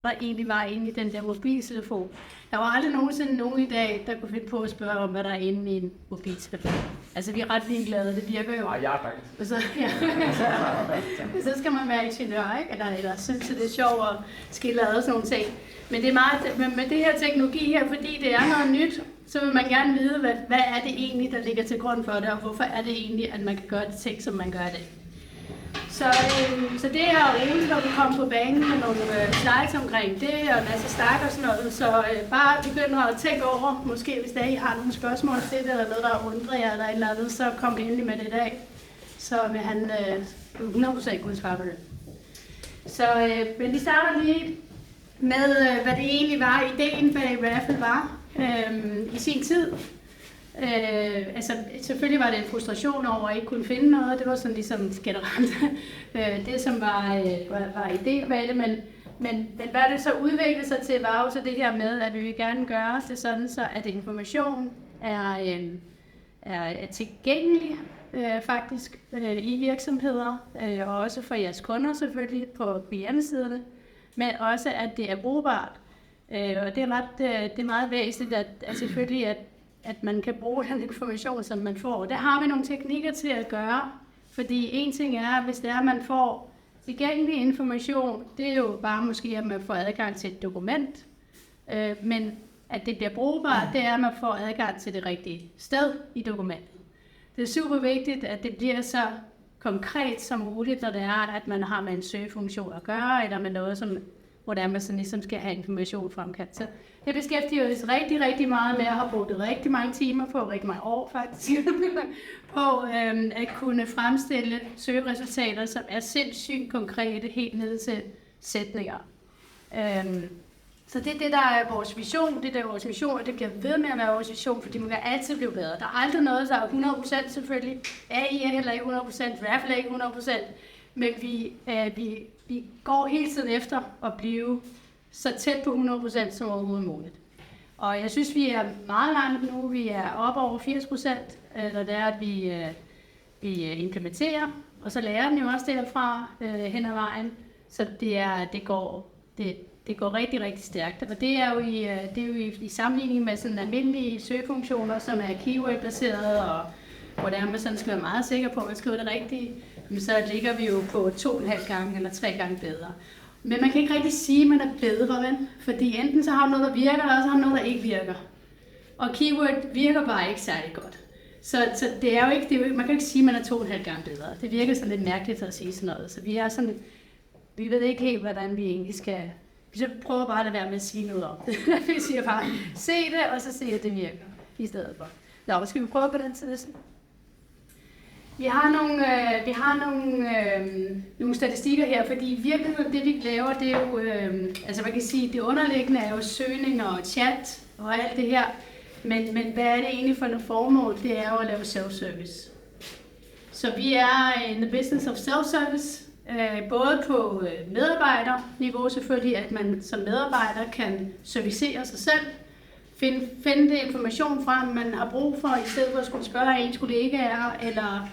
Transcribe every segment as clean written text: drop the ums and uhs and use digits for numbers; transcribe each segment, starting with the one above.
der egentlig var inde i den der mobiltelefon. Der var aldrig nogensinde nogen i dag, der kunne finde på at spørge om, hvad der er inde i en mobiltelefon. Altså, vi er ret ligeglade, det virker jo. Nej, jeg er faktisk. Og så, ja. Så skal man være ingeniør, ikke? Eller synes, det er sjovt at skille ad og sådan nogle ting. Men det er meget, med det her teknologi her, fordi det er noget nyt, så vil man gerne vide, hvad er det egentlig, der ligger til grund for det, og hvorfor er det egentlig, at man kan gøre det ting, som man gør det. Så det er roligt, når vi kommer på banen med nogle slides omkring det, og en masse stak og sådan noget. Så bare begynder at tænke over, måske hvis der I har nogle spørgsmål til det, eller noget, der undrer jer, eller et eller andet, så kom endelig med det i dag. Så vil han 100% kunne svare på det. Så, men vi starter lige med, hvad det egentlig var, ideen bag Raffle var i sin tid. Altså, selvfølgelig var det en frustration over at ikke kunne finde noget. Det var sådan ligesom generelt det, som var idéen bag det. Men hvad det så udviklede sig til, var jo så det her med, at vi vil gerne gøre det sådan, så at information er tilgængelig faktisk i virksomheder, og også for jeres kunder selvfølgelig på hjemmesiderne, men også at det er brugbart. Og det er meget væsentligt, at selvfølgelig at man kan bruge den information, som man får. Der har vi nogle teknikker til at gøre, fordi en ting er, hvis det er, at man får tilgængelig information, det er jo bare måske, at man får adgang til et dokument, men at det bliver brugbart, det er, at man får adgang til det rigtige sted i dokumentet. Det er super vigtigt, at det bliver så konkret som muligt, når det er, at man har med en søgefunktion at gøre, eller med noget, hvor man sådan ligesom skal have information fremkaldt. Så det beskæftiger os rigtig, rigtig meget med, at have brugt rigtig mange timer på, rigtig mange år faktisk, på at kunne fremstille søgeresultater, som er sindssygt konkrete, helt ned til sætninger. Så det er det, der er vores vision. Det er vores vision, og det bliver ved med at være vores vision, fordi man kan altid blive bedre. Der er aldrig noget, der er 100% selvfølgelig. AI er heller ikke 100%, Raffle er ikke 100%, men vi går hele tiden efter at blive så tæt på 100% som overhovedet muligt. Og jeg synes, vi er meget langt nu. Vi er oppe over 80%, når det er, at vi implementerer, og så lærer den jo også derfra hen ad vejen. Så det går rigtig, rigtig stærkt. Og det er jo i sammenligning med sådan almindelige søgefunktioner, som er keyword-baseret, og hvor man sådan skal være meget sikker på, at man skriver det rigtige, men så ligger vi jo på 2,5 gange eller 3 gange bedre. Men man kan ikke rigtig sige, at man er bedre, ven? Fordi enten så har du noget, der virker, eller så har du noget, der ikke virker. Og keyword virker bare ikke særlig godt. Så det er jo ikke, man kan ikke sige, at man er 2,5 gange bedre. Det virker sådan lidt mærkeligt at sige sådan noget. Så vi ved ikke helt, hvordan vi egentlig skal. Vi prøver bare at være med at sige noget om det. Vi siger bare, se det, og så se, at det virker i stedet for. Nå, skal vi prøve på den side? Vi har nogle statistikker her, fordi i virkeligheden det vi laver, det er jo, altså man kan sige, det underliggende er jo søgninger og chat og alt det her, men hvad er det egentlig for nogle formål? Det er jo at lave self-service. Så vi er in the business of self-service, både på medarbejderniveau selvfølgelig, at man som medarbejder kan servicere sig selv, finde det information frem, man har brug for, i stedet for at skulle spørge ens kollegaer, eller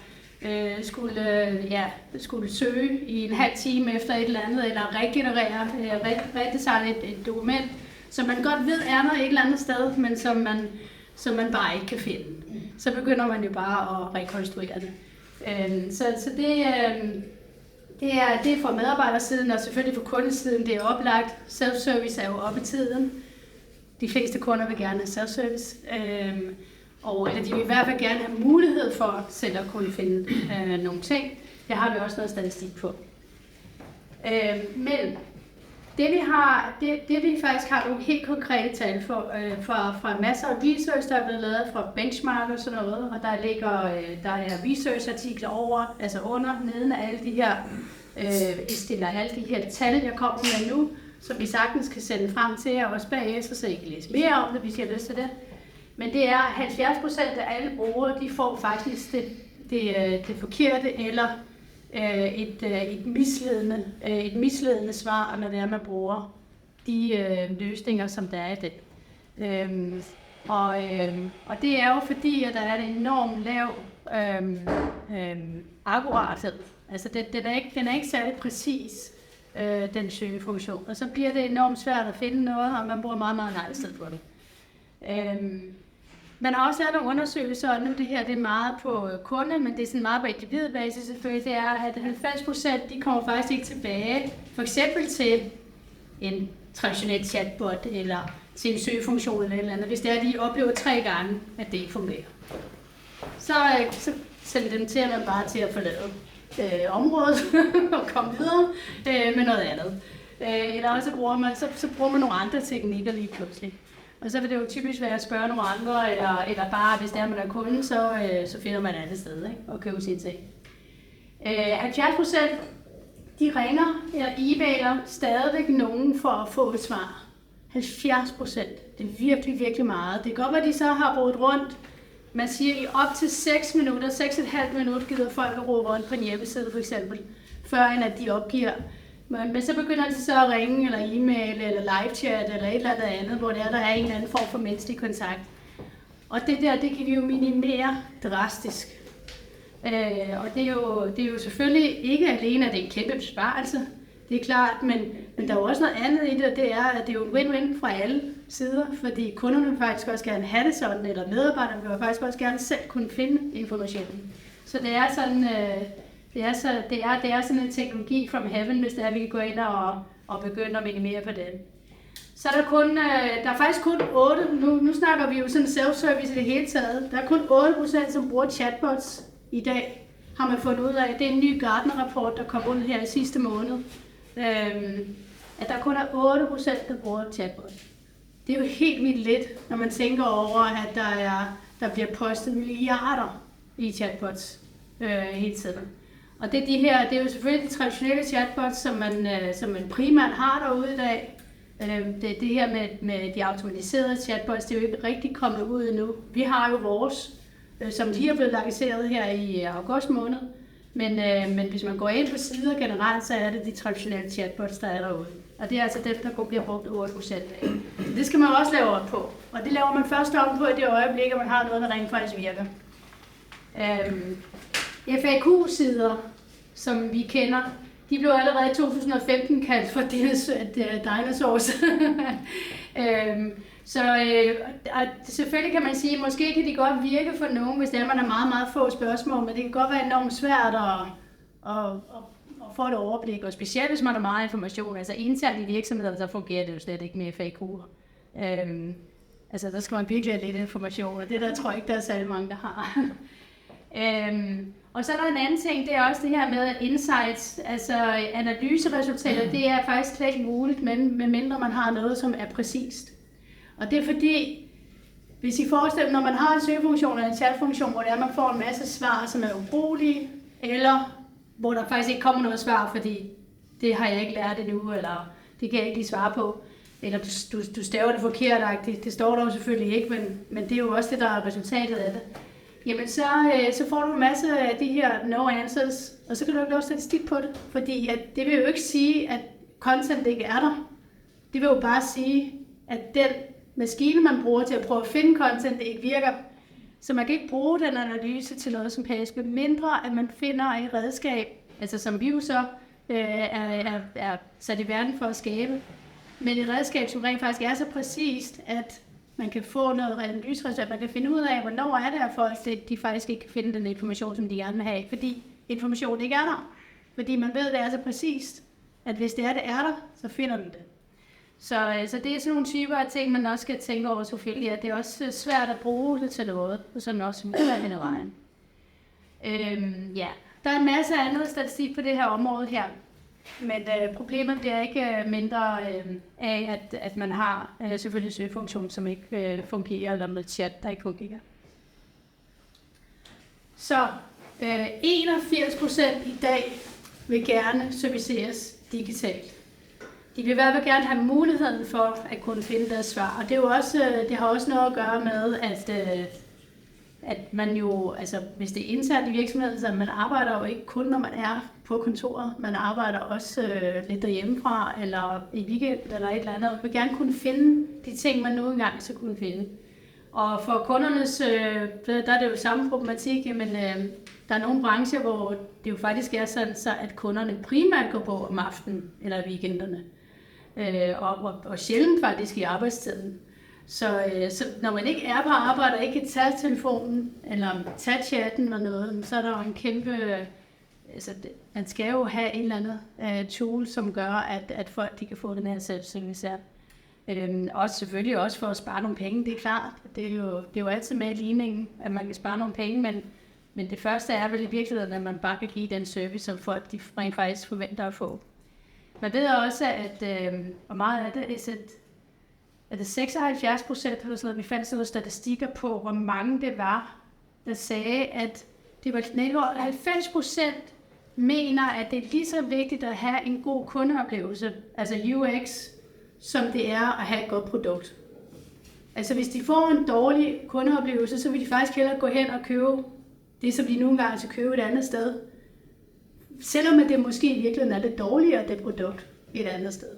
skulle søge i en halv time efter et eller andet, eller regenerere sig et dokument, som man godt ved er der et eller andet sted, men som man bare ikke kan finde. Så begynder man jo bare at rekonstruere det. Så det er fra medarbejdersiden, og selvfølgelig fra kundesiden, det er oplagt. Self-service er jo oppe i tiden. De fleste kunder vil gerne have self-service. Eller de vil i hvert fald gerne have mulighed for selv at kunne finde nogle ting. Det har vi også noget statistik på. Men det vi faktisk har nogle helt konkrete tal for, fra masser af research, der er blevet lavet fra benchmark og sådan noget, og der er research-artikler over, altså under, neden af alle de her, alle de her tal, jeg kommer med nu, som vi sagtens kan sende frem til jer også bagefter, så I kan læse mere om det, hvis I har lyst til det. Men det er 70% af alle brugere, de får faktisk det forkerte eller et misledende svar, når det er, man bruger de løsninger, som der er i det. Og det er jo fordi, at der er en enormt lav akkurathed. Altså den er ikke særlig præcis. den søgefunktion. Og så bliver det enormt svært at finde noget, og man bruger meget, meget nej i stedet for det. Man har også lavet nogle undersøgelser, og nu det her det er meget på kunde, men det er sådan meget på individbasis selvfølgelig, det er, at 90% de kommer faktisk ikke tilbage, for eksempel til en traditionel chatbot, eller til en søgefunktion eller et eller andet, hvis det er, at de oplever 3 gange, at det ikke fungerer. Så sender dem til, at man bare til at forlade området og komme videre med noget andet. Eller også bruger man nogle andre teknikker lige pludselig. Og så vil det jo typisk være at spørge nogle andre, eller bare, hvis det er, man er kunde, så finder man et andet sted, ikke? Og køber sin ting. 70% de ringer eller e-mailer stadigvæk nogen for at få et svar. 70%. Det er virkelig, virkelig meget. Det kan godt være, at de så har rodet rundt. Man siger, at i op til 6 minutter, 6,5 minutter gider folk at råbe rundt på en hjemmeside for eksempel, før end at de opgiver. Men så begynder de så at ringe, eller e-mail, eller live-chat, eller et eller andet, hvor der er en eller anden form for menneskelig kontakt. Og det kan vi jo minimere drastisk. Og det er jo selvfølgelig ikke alene, at det er en kæmpe besparelse, det er klart, men der er jo også noget andet i det, og det er, at det er jo win-win fra alle sider, fordi kunderne vil faktisk også gerne have det sådan, eller medarbejderne vil faktisk også gerne selv kunne finde informationen. Så det er sådan, det er sådan en teknologi from heaven, hvis det er, vi kan gå ind og begynde at minimere på den. Så der er faktisk kun 8, nu snakker vi jo sådan self-service i det hele taget, der er kun 8%, som bruger chatbots i dag, har man fundet ud af. Det er en ny Gartner-rapport, der kom ud her i sidste måned, at der kun er 8%, der bruger chatbots. Det er jo helt vildt lidt, når man tænker over, at der bliver postet milliarder i chatbots hele tiden. Og det er jo selvfølgelig de traditionelle chatbots, som man primært har derude i dag. Det her med de automatiserede chatbots, det er jo ikke rigtig kommet ud endnu. Vi har jo vores, som lige er blevet lanceret her i august måned. Men hvis man går ind på sider generelt, så er det de traditionelle chatbots, der er derude. Og det er altså dem, der bliver brugt 8% af. Det skal man også lave op på. Og det laver man først om på i det øjeblik, at man har noget, der rent faktisk virker. FAQ-sider, som vi kender, de blev allerede i 2015 kaldt for dinosaurs. Selvfølgelig kan man sige, at måske kan de godt virke for nogen, hvis det er, man har meget, meget få spørgsmål, men det kan godt være enormt svært at få et overblik, og specielt hvis man har meget information. Altså internt i virksomheder, så fungerer det jo slet ikke med FAQ'er. Altså der skal man virkelig have lidt information, og det der tror jeg ikke, der er særlig mange, der har. Og så er der en anden ting, det er også det her med insights, altså analyseresultater, det er faktisk slet ikke muligt, medmindre man har noget, som er præcist. Og det er fordi, hvis I forestiller, når man har en søgefunktion eller en chatfunktion, hvor man får en masse svar, som er ubrugelige, eller hvor der faktisk ikke kommer noget svar, fordi det har jeg ikke lært endnu, eller det kan jeg ikke lige svare på, eller du staver det forkert, det står der jo selvfølgelig ikke, men det er jo også det, der er resultatet af det. Jamen så får du en masse af de her no answers, og så kan du ikke lave statistik på det, fordi at det vil jo ikke sige, at content ikke er der. Det vil jo bare sige, at den maskine, man bruger til at prøve at finde content, det ikke virker. Så man kan ikke bruge den analyse til noget som helst, mindre at man finder et redskab, altså som vi jo så er sat i verden for at skabe, men et redskab, som rent faktisk er så præcist, at man kan få noget analyseresultat, man kan finde ud af, hvornår er det, at folk de faktisk ikke kan finde den information, som de gerne vil have, fordi informationen ikke er der. Fordi man ved, at det er så præcist, at hvis det er der, så finder den det. Så det er sådan nogle typer af ting, man også skal tænke over selvfølgelig, at det er også svært at bruge det til noget, og sådan også ud af hen ad vejen. Der er en masse andet statistik på det her område her, men problemet bliver ikke mindre af, at man har selvfølgelig søgefunktion, som ikke fungerer, eller med chat, der ikke fungerer. Så 81% i dag vil gerne serviceres digitalt. De vil i hvert fald gerne have muligheden for at kunne finde deres svar, og det, er jo også, det har også noget at gøre med, at man jo, altså hvis det er internt i virksomheden, så man arbejder jo ikke kun, når man er på kontoret, man arbejder også lidt derhjemmefra, eller i weekend, eller et eller andet, og vil gerne kunne finde de ting, man nu engang skal kunne finde. Og for kundernes, der er det jo samme problematik, men der er nogle brancher, hvor det jo faktisk er sådan, så at kunderne primært går på om aftenen eller weekenderne. Og sjældent faktisk i arbejdstiden. Så når man ikke er på arbejde og ikke kan tage telefonen eller tage chatten eller noget, så er der jo en kæmpe... Altså, man skal jo have en eller anden tool, som gør, at folk de kan få den her selvservice. Også selvfølgelig også for at spare nogle penge, det er klart. Det er jo altid med i ligningen, at man kan spare nogle penge, men det første er vel i virkeligheden, at man bare kan give den service, som folk de rent faktisk forventer at få. Man ved også, at og meget af det er det 76% eller sådan noget, vi fandt sådan nogle statistikker på, hvor mange det var, der sagde, at det var 90% mener, at det er lige så vigtigt at have en god kundeoplevelse, altså UX, som det er at have et godt produkt. Altså hvis de får en dårlig kundeoplevelse, så vil de faktisk hellere gå hen og købe det, som de nogle gange skal købe et andet sted. Selvom det måske i virkeligheden er det dårligere, det produkt, et andet sted.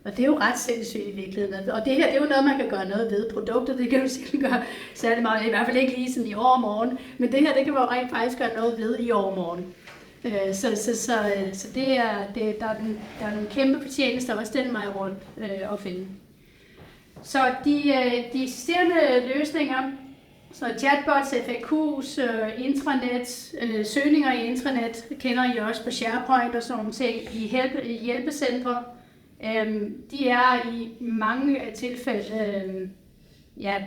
Og det er jo ret sindssygt i virkeligheden. Og det her, det er jo noget, man kan gøre noget ved. Produkter, det kan jo sikkert gøre særlig meget, i hvert fald ikke lige sådan i overmorgen. Men det her, det kan man jo rent faktisk gøre noget ved i overmorgen. Så det er, der er nogle kæmpe fortjenester, også den vej rundt at finde. Så de eksisterende løsninger, så chatbots, FAQs, intranet, søgninger i intranet, kender I også på SharePoint og sådan nogle ting, i hjælpecentre. De er i mange tilfælde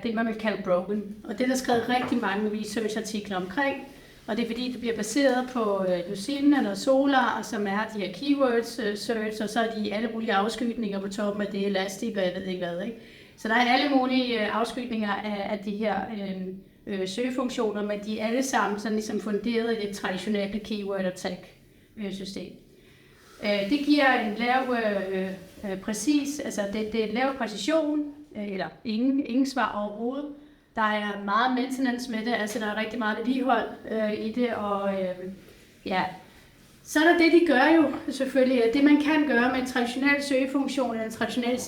det, man vil kalde broken. Og det er der skrevet rigtig mange research-artikler omkring. Og det er fordi, det bliver baseret på Lucene eller Solar, som er de her keywords search, og så er de alle mulige afskygninger på toppen af det, Elastic og jeg ved ikke hvad. Ikke? Så der er alle mulige afskygninger af de her søgefunktioner, men de er alle sammen sådan ligesom funderet i det traditionelle keyword og tag system. Det giver en lav præcis, altså det er en lav præcision, eller ingen svar overhovedet. Der er meget maintenance med det, altså der er rigtig meget vedligehold i det, og så er der det, de gør jo selvfølgelig. Det man kan gøre med en traditionel søgefunktion eller en traditionel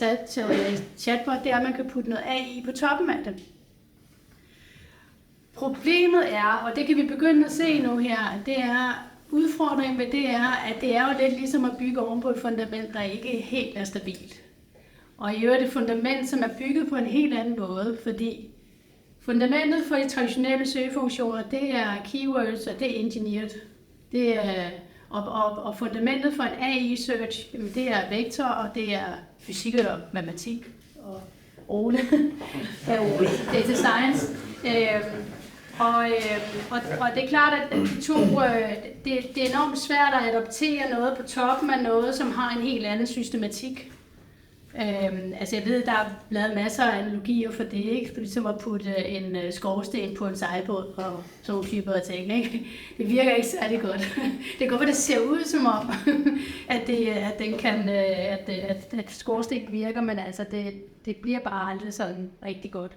chatbot, det er, at man kan putte noget AI på toppen af det. Problemet er, og det kan vi begynde at se nu her, det er, udfordringen ved det er, at det er jo lidt ligesom at bygge oven på et fundament, der ikke helt er stabilt. Og i øvrigt et fundament, som er bygget på en helt anden måde, fordi fundamentet for de traditionelle søgefunktioner, det er keywords, og det er engineered. Det er, og fundamentet for en AI-search, det er vektor, og det er fysik og matematik, og Ole, data science. Og det er klart, at de to, det er enormt svært at adoptere noget på toppen af noget, som har en helt anden systematik. Altså jeg ved, der er lavet masser af analogier for det, ikke? For ligesom at putte en skorsten på en sejlbåd og sådan nogle typer af ting, ikke? Det virker ikke særlig godt. Det kan godt være, det ser ud som om, at skorsten virker, men altså det bliver bare aldrig sådan rigtig godt.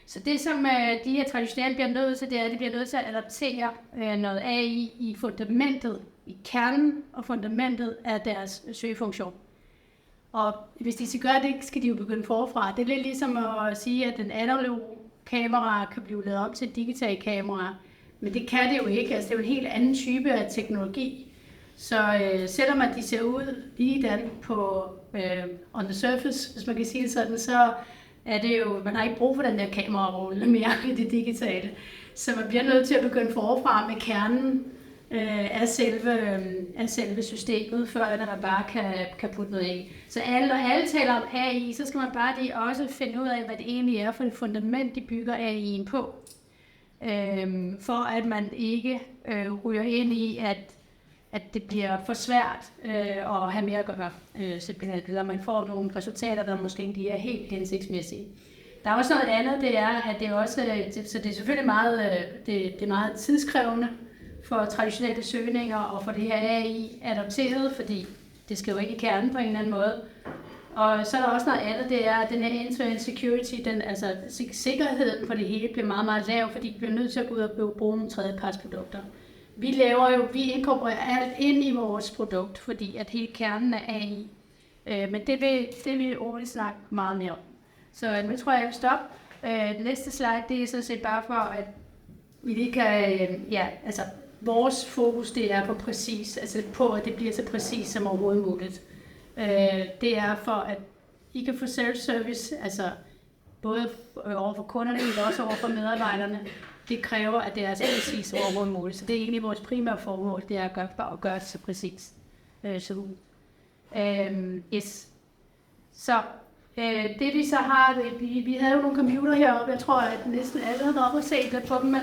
Så det, som de her traditionelle bliver nødt til, det er, at de bliver nødt til at adaptere noget AI i fundamentet, i kernen og fundamentet af deres søgefunktion. Og hvis de skal gøre det, skal de jo begynde forfra. Det er lidt ligesom at sige, at den analog kamera kan blive lavet om til et digitalt kamera. Men det kan det jo ikke. Altså, det er jo en helt anden type af teknologi. Så selvom at de ser ud ligedan på on the surface, hvis man kan sige det sådan, så er det jo, man har ikke brug for den der kamerarulle mere i det digitale. Så man bliver nødt til at begynde forfra med kernen af selve systemet, før at man bare kan putte noget i. Så når alle taler om AI, så skal man bare lige også finde ud af, hvad det egentlig er for et fundament, de bygger AI'en på. For at man ikke ryger ind i, at det bliver for svært at have mere at gøre, simpelthen, eller man får nogle resultater, der måske ikke er helt hensigtsmæssige. Der er også noget andet, det er, at det også, så det er selvfølgelig meget, det er meget tidskrævende for traditionelle søgninger og for det her AI adopteret, fordi det skal jo ikke i kernen på en eller anden måde. Og så er der også noget andet, det er, at den her end-to-end security, altså sikkerheden for det hele bliver meget, meget lav, fordi vi bliver nødt til at gå ud og bruge nogle tredjepartsprodukter. Vi inkorporerer alt ind i vores produkt, fordi at hele kernen er AI. Men det vil Ole snakke meget mere om. Så nu tror jeg vil stoppe, Næste slide, det er sådan set bare for, at vi lige kan, vores fokus, det er på at det bliver så præcis som overhovedet muligt. Det er for, at I kan få self-service, altså både over for kunderne, men også over for medarbejderne. Det kræver, at det er så præcis som overhovedet muligt. Så det er egentlig vores primære formål, det er at gøre det så præcis. Yes. Så det vi så har, vi havde jo nogle computer heroppe, jeg tror, at næsten alle har været oppe og set lidt på dem, men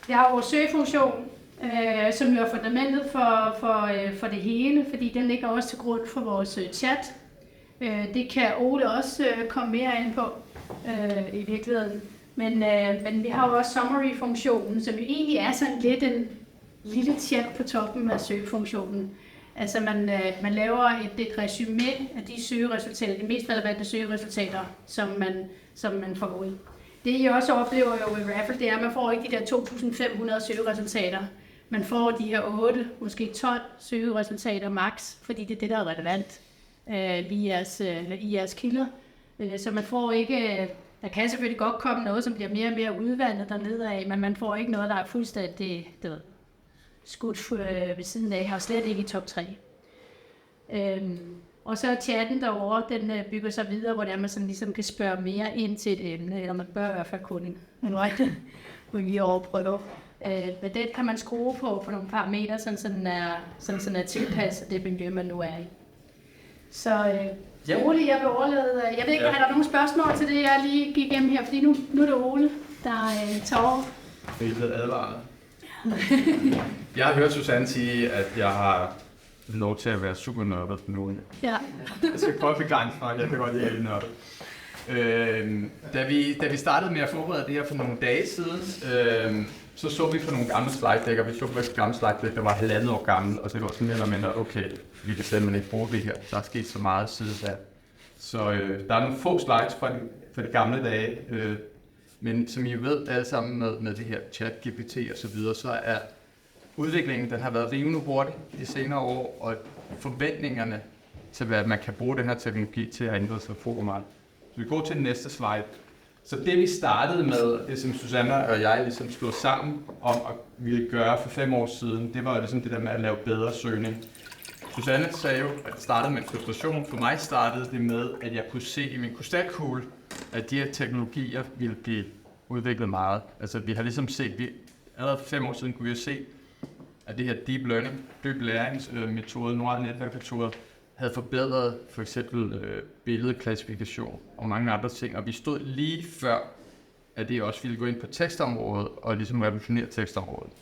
vi har vores søgefunktion, som jo er fundamentet for det hele, fordi den ligger også til grund for vores chat. Det kan Ole også komme mere ind på i virkeligheden. Men vi har jo også summary-funktionen, som jo egentlig er sådan lidt en lille chat på toppen af søgefunktionen. Altså man laver et resumé af de søgeresultater, de mest relevante søgeresultater, som man får ud. Det I også oplever jo i Raffle, det er, at man får ikke de der 2.500 søgeresultater. Man får de her 8, måske 12 søgeresultater max, fordi det er det, der er relevant i jeres kilder. Så man får ikke, der kan selvfølgelig godt komme noget, som bliver mere og mere udvandet dernede af, men man får ikke noget, der er fuldstændig skudt ved siden af, og slet ikke i top 3. Og så chatten derovre, den bygger sig videre, hvor man sådan ligesom kan spørge mere ind til et emne, eller man bør i hvert fald kun en rigtig lige overprøve. Men det kan man skrue på nogle parametre, sådan er tilpasset det miljø, man nu er i. Så Ole, jeg vil overlade. Jeg ved ikke, er der nogle spørgsmål til det, jeg lige gik igennem her? Fordi nu er det Ole, der tager over. Jeg er blevet advaret. Jeg har hørt Susanne sige, at jeg har lov til at være super nørdet nu. Ja. Jeg skal prøve at begrænse mig, jeg kan godt lide at nørdet. Da vi startede med at forberede det her for nogle dage siden, så vi på nogle gamle slide-dækker. Vi så på et gammelt slide-dæk, der var 1,5 år gammel, og så var det sådan mere eller mindre, okay, vi kan simpelthen ikke bruge det her. Der er sket så meget siden da. Så der er nogle få slides fra de gamle dage, men som I ved alle sammen med det her chat-GPT og så videre, så er udviklingen, den har været rivende hurtig de senere år, og forventningerne til, hvad man kan bruge den her teknologi til at ændre sig for meget. Så vi går til den næste slide. Så det vi startede med, det som Susanne og jeg ligesom slog sammen om at ville gøre for 5 år siden, det var jo ligesom det der med at lave bedre søgning. Susanne sagde jo, at det startede med en frustration. For mig startede det med, at jeg kunne se i min krystalkugle, at de her teknologier ville blive udviklet meget. Altså vi har ligesom set, allerede for 5 år siden kunne vi jo se, at det her deep learning, dyb læringsmetode, neurale netværksmetoder, havde forbedret for eksempel billedklassifikation og mange andre ting. Og vi stod lige før, at det også ville gå ind på tekstområdet og ligesom revolutionere tekstområdet.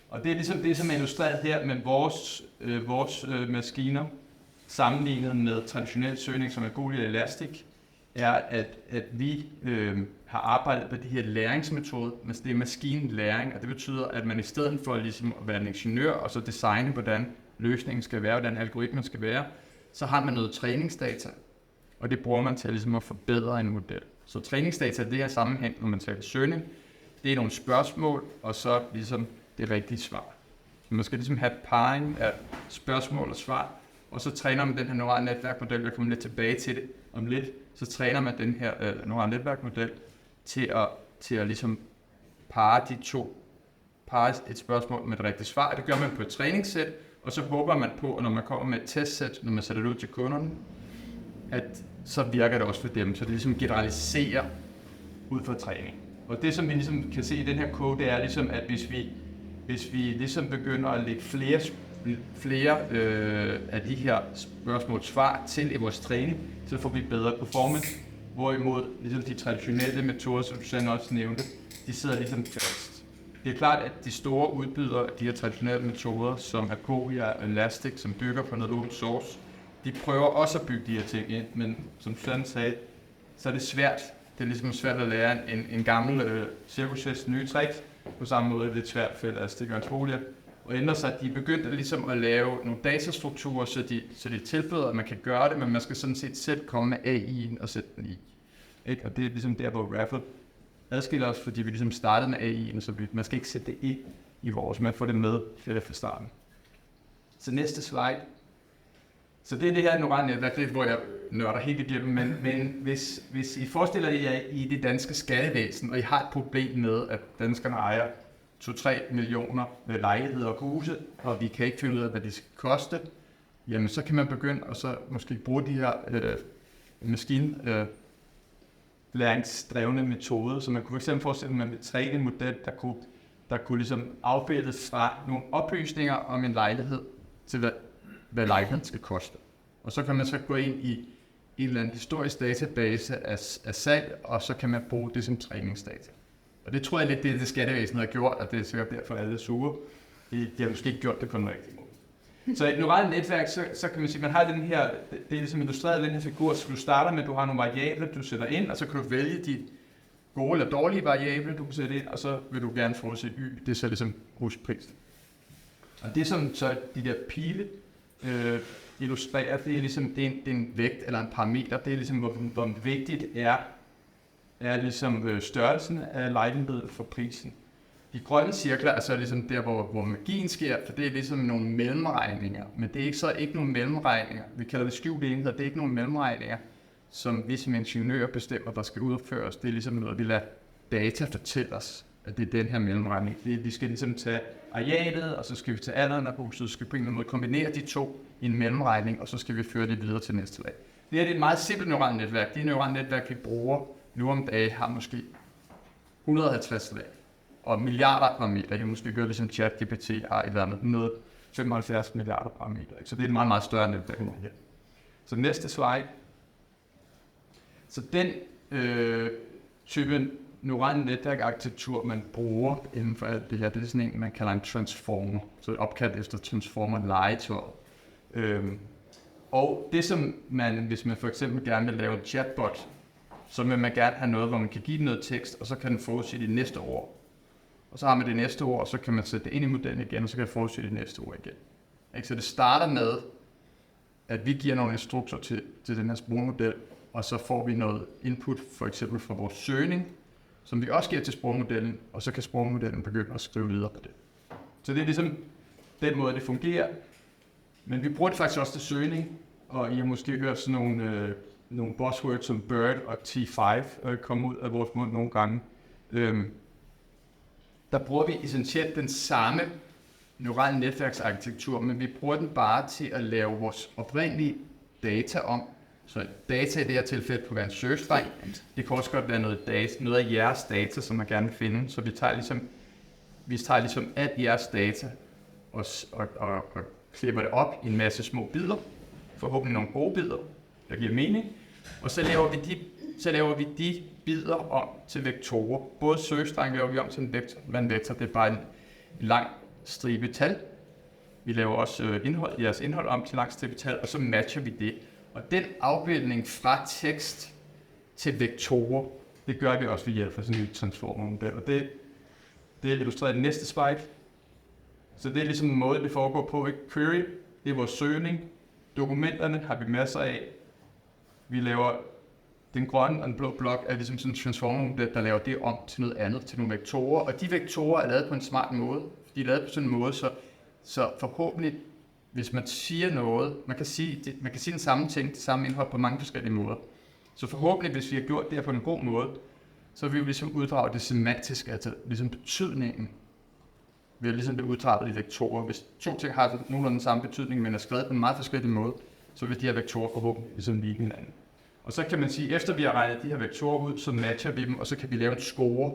Og det er ligesom det, som er illustreret her med vores maskiner, sammenlignet med traditionel søgning, som er Google og Elastic, er, at vi har arbejdet på de her læringsmetoder, men det er maskinlæring, og det betyder, at man i stedet for ligesom at være en ingeniør og så designe, hvordan løsningen skal være, hvordan algoritmen skal være, så har man noget træningsdata, og det bruger man til ligesom at forbedre en model. Så træningsdata, det her sammenhæng, når man taler søgning, det er nogle spørgsmål, og så ligesom det rigtige svar. Så man skal ligesom have parring af spørgsmål og svar, og så træner man den her neurale netværkmodel, jeg kommer lidt tilbage til det om lidt, så træner man den her neurale netværkmodel til at ligesom parre et spørgsmål med det rigtige svar. Det gør man på et træningssæt, og så håber man på, at når man kommer med et testsæt, når man sætter det ud til kunderne, at så virker det også for dem, så det ligesom generaliserer ud fra træning. Og det, som vi ligesom kan se i den her kode, det er ligesom, at hvis vi ligesom begynder at lægge flere af de her spørgsmål svar til i vores træning, så får vi bedre performance. Hvorimod ligesom de traditionelle metoder, som du også nævnte, de sidder ligesom fast. Det er klart, at de store udbydere af de her traditionelle metoder, som Aporia og Elastic, som bygger på noget open source, de prøver også at bygge de her ting ind, men som Susanne sagde, så er det svært. Det er ligesom svært at lære en gammel cirkushest nye tricks. På samme måde er det svært for Elastic og Aporia og ændre sig. De er begyndt at, ligesom at lave nogle datastrukturer, så de tilbyder, at man kan gøre det, men man skal sådan set selv komme med AI'en og sætte den i. Ikke? Og det er ligesom der, hvor Raffle adskiller os, fordi vi ligesom startede med AI'en, så man skal ikke sætte det i vores, man får det med fra starten. Så næste slide. Så det er det her neurale netværk, det er, hvor jeg nørder helt igennem, men hvis I forestiller jer i det danske skattevæsen, og I har et problem med, at danskerne ejer 2-3 millioner lejligheder og huse, og vi kan ikke finde ud af, hvad det skal koste, jamen så kan man begynde at så måske bruge de her maskinlæringsdrevne metoder, så man kunne fx forestille, at man vil træne en model, der kunne ligesom afbildes fra nogle oplysninger om en lejlighed til hvad lejligheden skal koste. Og så kan man så gå ind i en eller anden historisk database af salg, og så kan man bruge det som træningsdata. Og det tror jeg lidt, det skattevæsenet har gjort, og det er sikkert derfor alle er sure. De har måske ikke gjort det på en rigtig måde. Så i et neuralt netværk, så kan man sige, man har den her, det er ligesom illustreret den her figur, så du starter med, at du har nogle variabler, du sætter ind, og så kan du vælge de gode eller dårlige variabler, du kan sætte ind, og så vil du gerne forudse y, det er så ligesom husprisen. Og det som så de der pile illustrerer, det er ligesom det er en vægt eller en parameter, det er ligesom hvor vigtigt er ligesom størrelsen af lejligheden for prisen. De grønne cirkler er så ligesom der, hvor magien sker, for det er ligesom nogle mellemregninger, men det er ikke nogle mellemregninger. Vi kalder det skjulte enheder, det er ikke nogle mellemregninger, som vi som ingeniører bestemmer, der skal udføres. Det er ligesom noget, vi lader data fortælle os, at det er den her mellemregning. Vi skal ligesom tage arealet, og så skal vi tage alderen af huset, så skal vi på en eller anden måde kombinere de to i en mellemregning, og så skal vi føre det videre til næste lag. Det her er et meget simpelt neuralt netværk. De neurale netværk, vi bruger nu om dagen, har måske 150 lag og milliarder parametre. Jeg måske gøre ligesom ChatGPT har et eller andet 175 milliarder parametre. Så det er et meget, meget større netværk end her. Så næste slide. Så den type neurale netværkarkitektur, man bruger inden for alt det her, det er sådan en, man kalder en transformer. Så et opkaldt efter transformer-legetøj. Og det som man, hvis man for eksempel gerne vil lave en chatbot, så vil man gerne have noget, hvor man kan give den noget tekst, og så kan den forudsige det næste ord. Og så har man det næste ord, og så kan man sætte det ind i modellen igen, og så kan den forudsige det næste ord igen. Så det starter med, at vi giver nogle instrukser til den her sprogmodel, og så får vi noget input, for eksempel fra vores søgning, som vi også giver til sprogmodellen, og så kan sprogmodellen begynde at skrive videre på det. Så det er ligesom den måde, det fungerer. Men vi bruger det faktisk også til søgning, og I har måske hørt sådan nogle buzzwords som BERT og T5 komme ud af vores mund nogle gange. Der bruger vi essentielt den samme neurale netværksarkitektur, men vi bruger den bare til at lave vores oprindelige data om. Så data i det her tilfælde på en søgestreng. Det kan også godt være noget af jeres data, som man gerne vil finde. Så vi tager ligesom alt jeres data og klipper det op i en masse små bidder. Forhåbentlig nogle gode bidder, der giver mening. Og så laver vi de bidder om til vektorer. Både søgestreng laver vi om til en vektor. Hvad en vektor, det er bare en lang stribe tal. Vi laver også jeres indhold om til en lang stribe tal, og så matcher vi det. Og den afbildning fra tekst til vektorer, det gør vi også ved hjælp af sådan en ny transformer-model. Og det er illustreret i den næste slide. Så det er ligesom en måde, det foregår på. Query, det er vores søgning. Dokumenterne har vi masser af. Vi laver den grønne og den blå blok er ligesom sådan en transformer-model, der laver det om til noget andet, til nogle vektorer. Og de vektorer er lavet på en smart måde. De er lavet på sådan en måde, så forhåbentlig, hvis man siger noget, man kan sige den samme ting, det samme indhold på mange forskellige måder. Så forhåbentlig, hvis vi har gjort det her på en god måde, så vil vi ligesom uddrage det semantiske, altså ligesom betydningen. Vi har ligesom det uddraget i vektorer. Hvis to ting har nogenlunde den samme betydning, men er skrevet på en meget forskellig måde, så vil de her vektorer forhåbentlig ligesom ligne hinanden. Og så kan man sige, efter vi har regnet de her vektorer ud, så matcher vi dem, og så kan vi lave en score.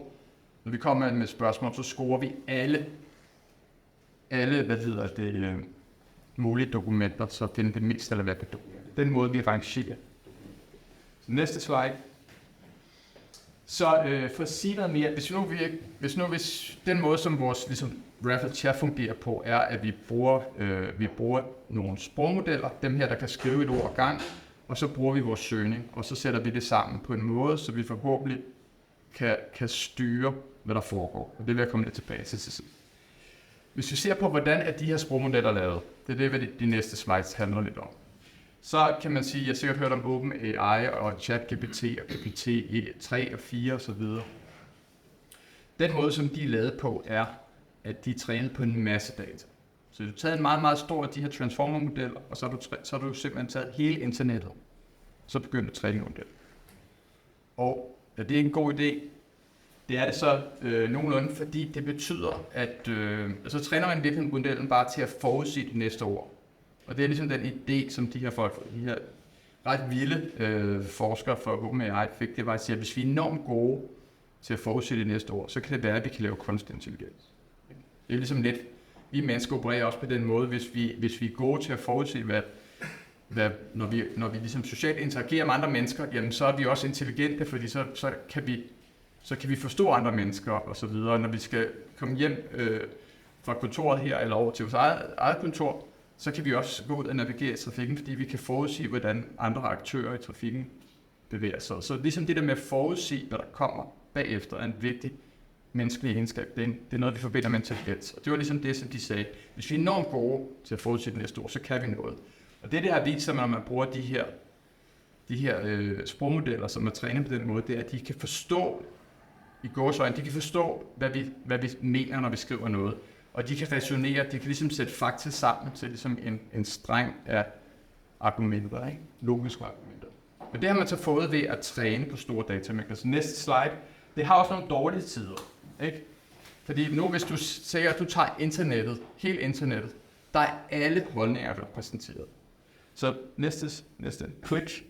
Når vi kommer med et spørgsmål, så scorer vi alle mulige dokumenter, så finder det mest relevante dokument. Den måde, vi rangerer. Så næste slide. Så for at sige noget mere, hvis den måde, som vores ligesom, Rapid Chat fungerer på, er, at vi bruger nogle sprogmodeller, dem her, der kan skrive et ord ad gang, og så bruger vi vores søgning, og så sætter vi det sammen på en måde, så vi forhåbentlig kan styre, hvad der foregår. Og det vil jeg komme lidt tilbage til. Hvis vi ser på, hvordan er de her sprogmodeller lavet, det er det, hvad de næste slides handler lidt om. Så kan man sige, jeg har sikkert hørt om OpenAI og ChatGPT og GPT 3 og 4 osv. Den måde, som de er lavet på, er, at de er trænet på en masse data. Så du har taget en meget, meget stor af de her transformer-modeller, og så har du simpelthen taget hele internettet. Så begynder du at træne en model. Og ja, det er en god idé. Det er det så nogenlunde, fordi det betyder, at så træner man virkelig modellen bare til at forudsige det næste år. Og det er ligesom den idé, som de her folk, de her ret vilde forskere fra OpenAI fik, det var at sige, at hvis vi er enormt gode til at forudsige det næste år, så kan det være, at vi kan lave kunstig intelligens. Det er ligesom lidt, vi mennesker opererer også på den måde, hvis vi er gode til at forudsige, når vi ligesom socialt interagerer med andre mennesker, jamen så er vi også intelligente, fordi så kan vi forstå andre mennesker og så videre. Når vi skal komme hjem fra kontoret her eller over til vores eget kontor, så kan vi også gå ud og navigere i trafikken, fordi vi kan forudsige, hvordan andre aktører i trafikken bevæger sig. Så ligesom det der med at forudsige, hvad der kommer bagefter, er en vigtig menneskelig egenskab. Det er noget, vi forbinder med intelligens. Og det var ligesom det, som de sagde. Hvis vi er enormt gode til at forudsige det næste år, så kan vi noget. Og det har vist sig, når man bruger de her sprogmodeller, som er trænet på den måde, det er, at de kan forstå i gåseøjne, de kan forstå, hvad vi mener, når vi skriver noget. Og de kan resonere, de kan ligesom sætte fakta sammen til ligesom en streng af argumenter, ikke? Logiske argumenter. Og det har man så fået ved at træne på store datamængder. Så næste slide, det har også nogle dårlige sider, ikke? Fordi nu, hvis du siger, at du tager internettet, hele internettet, der er alle holdninger repræsenteret. Så næste click.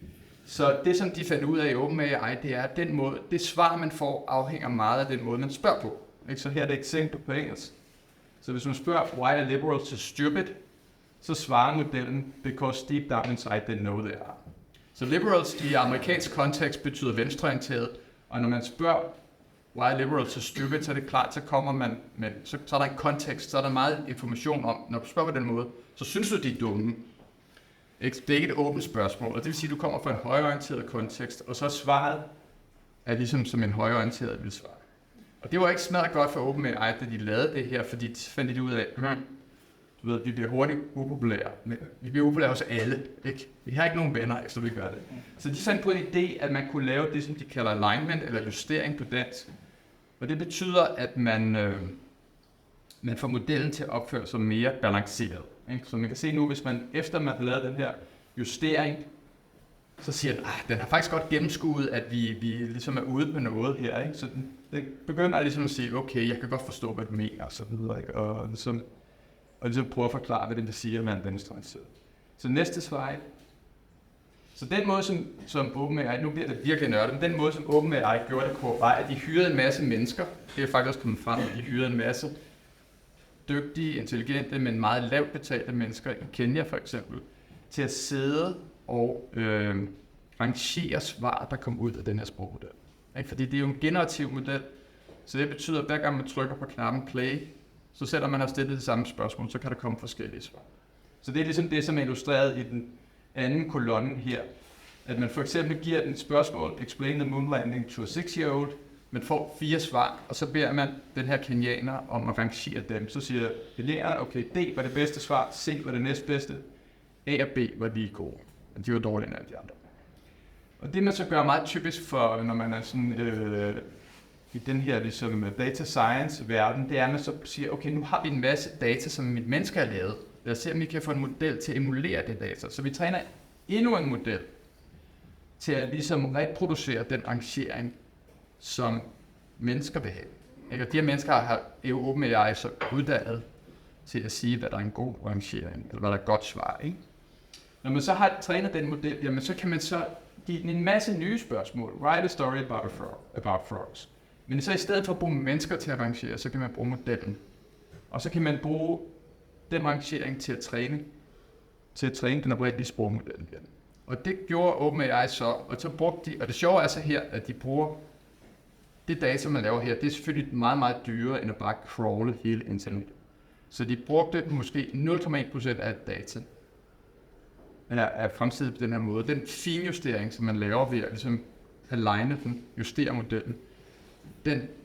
Så det, som de fandt ud af i OpenAI, det er, at den måde, det svar, man får, afhænger meget af den måde, man spørger på. Ikke? Så her er det et eksempel på engelsk. Så hvis man spørger, why are liberals so stupid? Så svarer modellen, because deep down inside they know they are. Så liberals i amerikansk kontekst betyder venstreorienteret, og når man spørger, why are liberals so stupid, så er det klart, så kommer man med, så er der en kontekst, så er der meget information om, når du spørger på den måde, så synes du, de er dumme. Det er ikke et åbent spørgsmål, og det vil sige, at du kommer fra en højreorienteret kontekst, og så svaret er ligesom som en højreorienteret vil svare. Og det var ikke smadret godt for OpenAI, da de lavede det her, fordi de fandt ud af, du ved, vi bliver hurtigt upopulære. Men vi bliver upopulære hos alle, ikke? Vi har ikke nogen venner, så vi gør det. Så de fandt på en idé, at man kunne lave det, som de kalder alignment, eller justering på dansk. Og det betyder, at man får modellen til at opføre sig mere balanceret. Ikke? Så man kan se nu, hvis man efter man har lavet den her justering, så siger den, den har faktisk godt gennemskuet, at vi ligesom er ude på noget her. Ikke? Så den begynder ligesom at sige, okay, jeg kan godt forstå, hvad du mener, og så videre. Ikke? Og ligesom prøve at forklare, hvad det siger, man er venstreorienteret. Så næste slide. Så den måde, som OpenAI, nu bliver det virkelig nørdet, men den måde, som OpenAI gjorde det på, var, at de hyrede en masse mennesker. Det er faktisk også kommet frem, at de hyrede en masse dygtige, intelligente, men meget lavt betalte mennesker i Kenya for eksempel, til at sidde og rangere svar, der kom ud af den her sprogmodel. Fordi det er jo en generativ model, så det betyder, at hver gang man trykker på knappen play, så selvom man har stillet det samme spørgsmål, så kan der komme forskellige svar. Så det er ligesom det, som er illustreret i den anden kolonne her, at man for eksempel giver den spørgsmål, explain the moon landing to a 6-year-old, man får 4 svar, og så beder man den her kenianer om at rangere dem. Så siger kenianerne, okay, D var det bedste svar, C var det næstbedste, A og B var lige gode. Og de var dårligere end alle de andre. Og det man så gør meget typisk for, når man er sådan i den her ligesom data science verden, det er, at man så siger, okay, nu har vi en masse data, som mit menneske har lavet. Lad os se, om vi kan få en model til at emulere det data. Så vi træner endnu en model til at ligesom reproducere den rangering, som mennesker vil have. Og de her mennesker har jo OpenAI så uddannet til at sige, hvad der er en god rangering, eller hvad der er et godt svar. Ikke? Når man så har trænet den model, jamen så kan man så give den en masse nye spørgsmål. Write a story about frogs. Men så i stedet for at bruge mennesker til at rangere, så kan man bruge modellen. Og så kan man bruge den rangering til at træne den oprindelige sprogmodel igen. Og det gjorde OpenAI så, og så brugte de, og det sjove er så her, at de bruger det data, man laver her, det er selvfølgelig meget, meget dyrere, end at bare crawle hele internettet. Så de brugte måske 0,1% af data, er fremstillet på den her måde. Den finjustering, som man laver ved at ligesom aligne den, justere modellen,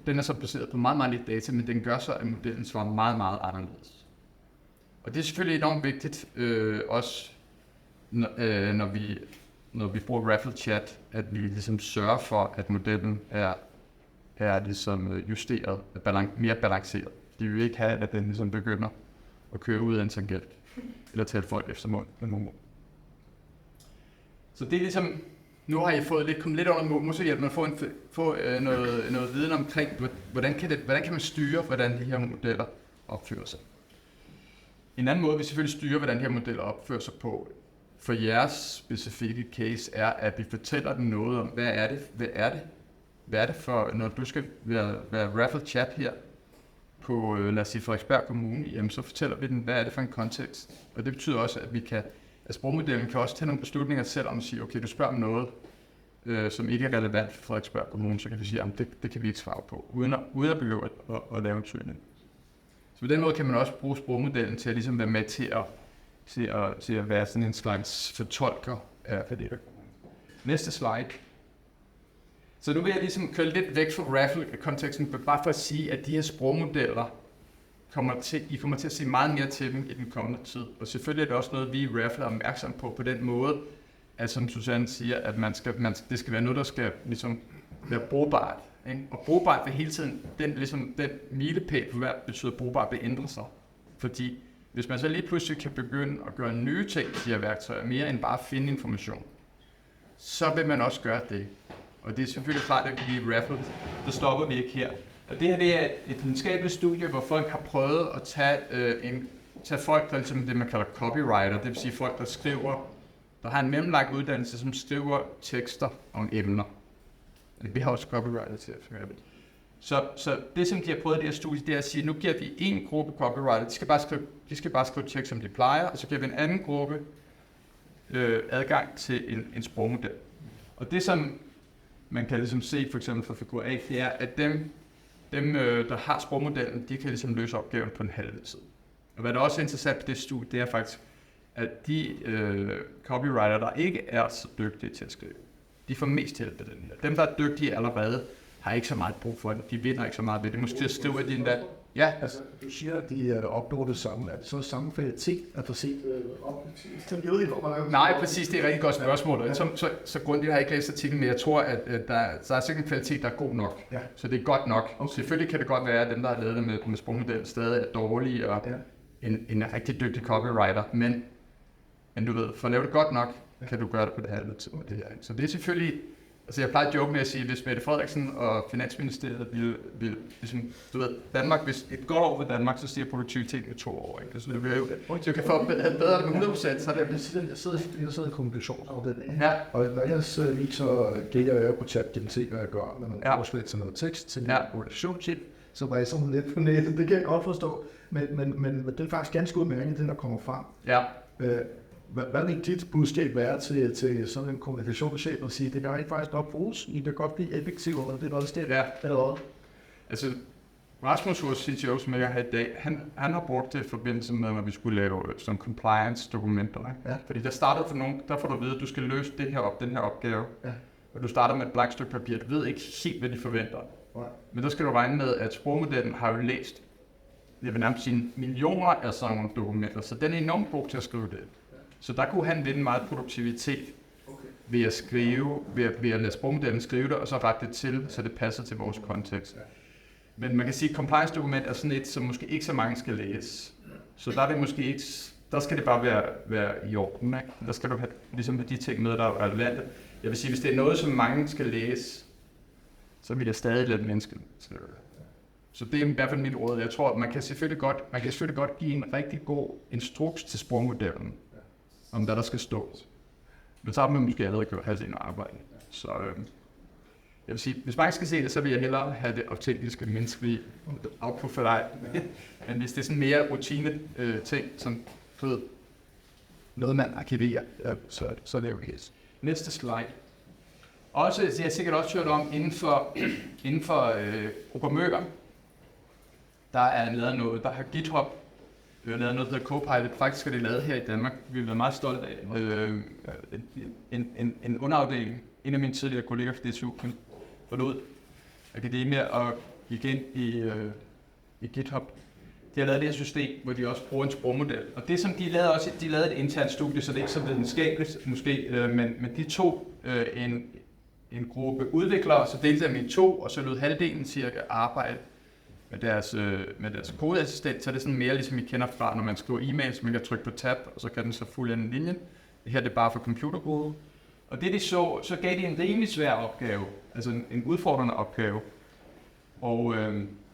den er så baseret på meget, meget lidt data, men den gør så, at modellen svarer meget, meget anderledes. Og det er selvfølgelig enormt vigtigt, også når vi bruger Raffle Chat, at vi ligesom sørger for, at modellen er ligesom justeret, mere balanceret. De vil ikke have, at den ligesom begynder at køre ud af en tangent, eller tale folk efter mund. Så det er ligesom, nu har I kommet lidt under motorhjælp, man få noget viden omkring, hvordan kan man styre, hvordan de her modeller opfører sig. En anden måde, vi selvfølgelig styrer, hvordan de her modeller opfører sig på, for jeres specifikke case, er, at vi fortæller dem noget om, hvad er det for, når du skal være raffle chat her på, lad os sige, Frederiksberg Kommune, jamen så fortæller vi dem, hvad er det for en kontekst. Og det betyder også, at sprogmodellen kan også tage nogle beslutninger selv om at sige, okay, du spørger om noget, som ikke er relevant for Frederiksberg Kommune, så kan vi sige, at det kan vi ikke svare på, uden at begynde at lave en søgning. Så på den måde kan man også bruge sprogmodellen til at ligesom være med til at være sådan en slags fortolker af det. Næste slide. Så nu vil jeg ligesom køre lidt væk fra raffle-konteksten, bare for at sige, at de her sprogmodeller kommer til at se meget mere til dem i den kommende tid. Og selvfølgelig er det også noget, vi i Raffle er opmærksom på den måde, at som Susanne siger, at det skal være noget, der skal ligesom være brugbart. Ikke? Og brugbart vil hele tiden, den milepæl for hver betyder brugbart vil ændre sig. Fordi hvis man så lige pludselig kan begynde at gøre nye ting i de her værktøjer, mere end bare at finde information, så vil man også gøre det. Og det er selvfølgelig klart, at vi i Raffle, der stopper vi ikke her. Og det her det er et videnskabeligt studie, hvor folk har prøvet at tage folk, der ligesom det, man kalder copywriter, det vil sige folk, der har en mellemlagt uddannelse, som skriver tekster om emner. Vi har også copywriter til at finde det. Så det, som de har prøvet i det her studie, det er at sige, nu giver vi en gruppe copywriter, de skal bare skrive tekst, som de plejer, og så giver vi en anden gruppe adgang til en sprogmodel. Og det, som man kan ligesom se for eksempel fra figur A, det er, at dem, der har sprogmodellen, de kan ligesom løse opgaven på en halv tid. Og hvad der også er interessant på det studie, det er faktisk, at de copywriter, der ikke er så dygtige til at skrive, de får mest hjælp af den her. Dem, der er dygtige allerede, har ikke så meget brug for det. De vinder ikke så meget ved det. Måske at skrive, at de endda... Ja, altså, du siger, at de opnår det samme. Er det så samme kvalitet, at du set Nej, præcis. Det er et rigtig godt spørgsmål. Så grundigt har jeg ikke læst artiklen, men jeg tror, at der er sikkert en kvalitet, der er god nok. Ja. Så det er godt nok. Okay. Selvfølgelig kan det godt være, at dem, der har lavet det med sprogmodellen, stadig er dårlige og en rigtig dygtig copywriter. Men du ved, for at lave det godt nok, kan du gøre det på det her tid. Så det er selvfølgelig... Altså jeg plejer at joke med at sige, at hvis Mette Frederiksen og Finansministeriet vil ligesom, du ved, Danmark, hvis et godt år ved Danmark, så stiger produktiviteten i 2 år, ikke? Så det bliver jo, du kan få bedre end 100%, så det er jeg sidder i kommunikationsafdelingen. Ja. Og når jeg viser det, jeg er på ChatGPT, hvad jeg gør, når man oversætter til noget tekst, til en relationship, så var jeg sådan lidt på nettet, det kan jeg godt forstå, men det er faktisk ganske udmærket, det der kommer frem. Ja. Hvad vil dit budskab være til sådan en kommunikationschef at sige, det kan ikke faktisk godt bruges, I kan godt blive effektivt, og det er noget sted, eller hvad? Altså, Rasmus, vores CTO, som jeg har i dag, han har brugt det i forbindelse med, at vi skulle lave sådan compliance-dokumenter. Ja. Fordi der startede for nogen, der får du at vide, at du skal løse den her opgave, og du starter med et blankt stykke papir, du ved ikke helt, hvad de forventer. Ja. Men der skal du regne med, at sprogmodellen har jo læst, jeg vil nærmest sige, millioner af sådan nogle dokumenter, så den er enormt god til at skrive det. Så der kunne han vinde meget produktivitet ved at skrive, ved at lade sprogmodellen skrive det, og så rette det til, så det passer til vores kontekst. Men man kan sige, at compliance-dokument er sådan et, som måske ikke så mange skal læse. Så der er det måske ikke, der skal det bare være i orden, ikke? Der skal du have ligesom de ting med, der er relevante. Jeg vil sige, hvis det er noget, som mange skal læse, så vil jeg stadig lade mennesker. Så det er i hvert fald mit råd. Jeg tror, man kan selvfølgelig godt give en rigtig god instruks til sprogmodellen, om hvad der skal stå. Men så har man måske allerede gjort halvdelen af arbejdet. Så jeg vil sige, hvis man skal se det, så vil jeg hellere have det autentiske, menneskelige output for dig. Men hvis det er sådan mere rutine ting, som noget man arkiverer, så er det jo helt. Næste slide. Også, jeg har sikkert også hørt om, inden for programmører, der er lavet noget, der har GitHub, vi har lavet noget, der hedder Copilot. Faktisk er det lavet her i Danmark. Vi har været meget stolte af en underafdeling. En af mine tidligere kolleger fra DTU forlod akademia og gik ind i GitHub. De har lavet det her system, hvor de også bruger en sprogmodel. Og det som de lavede også, de lavede et internt studie, så det er ikke så videnskabeligt måske, men de tog en gruppe udviklere, så delte dem i 2, og så lød halvdelen cirka arbejde med deres kodeassistent, så er det sådan mere ligesom I kender fra, når man skriver e-mails, man kan trykke på tab, og så kan den så fuldende linjen. Det her det er bare for computerkode. Og det de så gav de en rimelig svær opgave, altså en udfordrende opgave. Og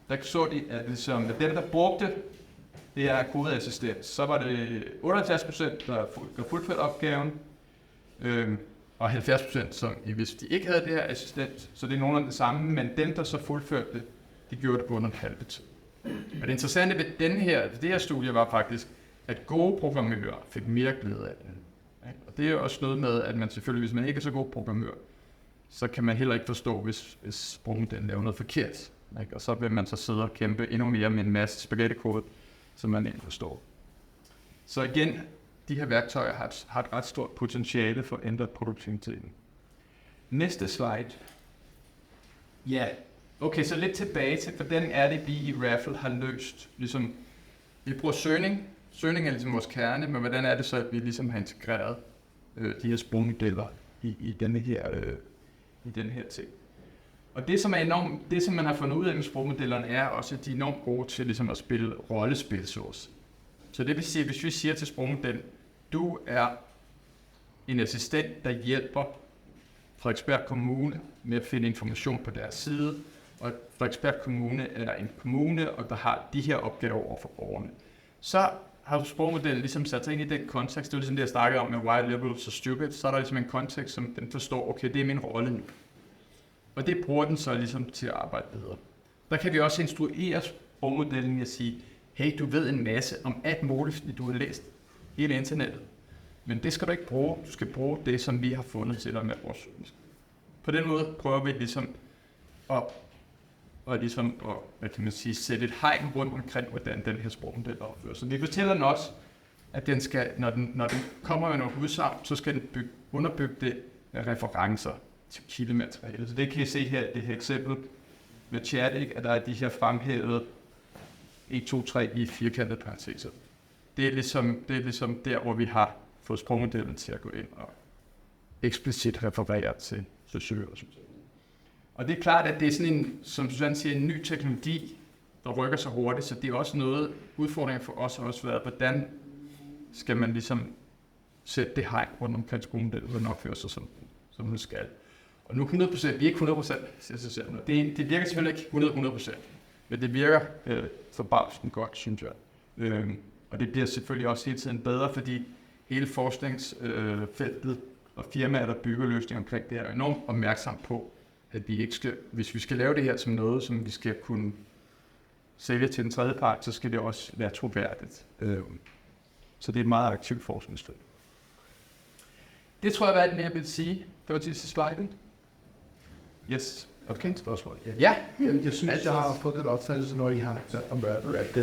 der så de, at ligesom, dem, der brugte det her kodeassistent, så var det 78%, der fuldførte opgaven, og 70%, som hvis de ikke havde det her assistent, så det er nogenlunde det samme, men dem, der så fuldførte det, de gjorde det på under en halv tid. Og det interessante ved det her studie var faktisk, at gode programmører fik mere glæde af det. Og det er jo også noget med, at man selvfølgelig, hvis man ikke er så god programmør, så kan man heller ikke forstå, hvis sprogmodellen laver noget forkert. Ikke? Og så vil man så sidde og kæmpe endnu mere med en masse spaghetti-kode, som man ikke forstår. Så igen, de her værktøjer har et ret stort potentiale for at ændre produktiviteten. Næste slide. Ja, okay, så lidt tilbage til, hvordan er det, vi i Raffle har løst. Ligesom, vi bruger søgning. Søgning er ligesom vores kerne, men hvordan er det så, at vi ligesom har integreret de her sprogmodeller i denne her ting. Og det, som man har fundet ud af med sprogmodellerne, er også, at de er enormt gode til ligesom at spille rollespil, så det vil sige, hvis vi siger til sprogmodellen, du er en assistent, der hjælper Frederiksberg Kommune med at finde information på deres side, og Frederiksberg Kommune er en kommune, og der har de her opgaver over for borgerne. Så har sprogmodellen ligesom sat sig ind i den kontekst, det er ligesom det, jeg snakkede om med why liberal so stupid, så er der ligesom en kontekst, som den forstår, okay, det er min rolle nu. Og det bruger den så ligesom til at arbejde bedre. Der kan vi også instruere sprogmodellen i at sige, hey, du ved en masse om alt muligt, fordi du har læst hele internettet. Men det skal du ikke bruge. Du skal bruge det, som vi har fundet til dig med vores søgning. På den måde prøver vi ligesom at hvad kan man sige, sætte et hegn rundt omkring, hvordan den her sprogmodel opfører. Så vi fortæller den også, at den skal, når den kommer med noget udsagn, så skal den underbygge det med referencer til kildemateriale. Så det kan I se her, det her eksempel med chat, ikke? At der er de her fremhævede 1, 2, 3 i firkantede parenteser. Det er ligesom der, hvor vi har fået sprogmodellen til at gå ind og eksplicit referere til søger. Og det er klart, at det er sådan en, som Susanne siger, en ny teknologi, der rykker sig hurtigt, så det er også noget, udfordringen for os har også været, hvordan skal man ligesom sætte det hegn rundt omkring sprogmodellen, og opføre sig som det skal. Og nu 100%, vi er ikke 100%, siger sig selv. Det virker selvfølgelig ikke 100%, men det virker forbavsende godt, synes jeg. Og det bliver selvfølgelig også hele tiden bedre, fordi hele forskningsfeltet og firmaer, der bygger løsninger omkring det, er enormt opmærksom på, at vi ikke skal, hvis vi skal lave det her som noget, som vi skal kunne sælge til den tredje part, så skal det også være troværdigt. Så det er et meget aktivt forskningssted. Det tror jeg, hvad det jeg vil sige. Det var til sliden. Yes. Okay, spørgsmål. Ja. Jeg synes, at jeg har fået den opfattelse, når I har sat om Raffle, at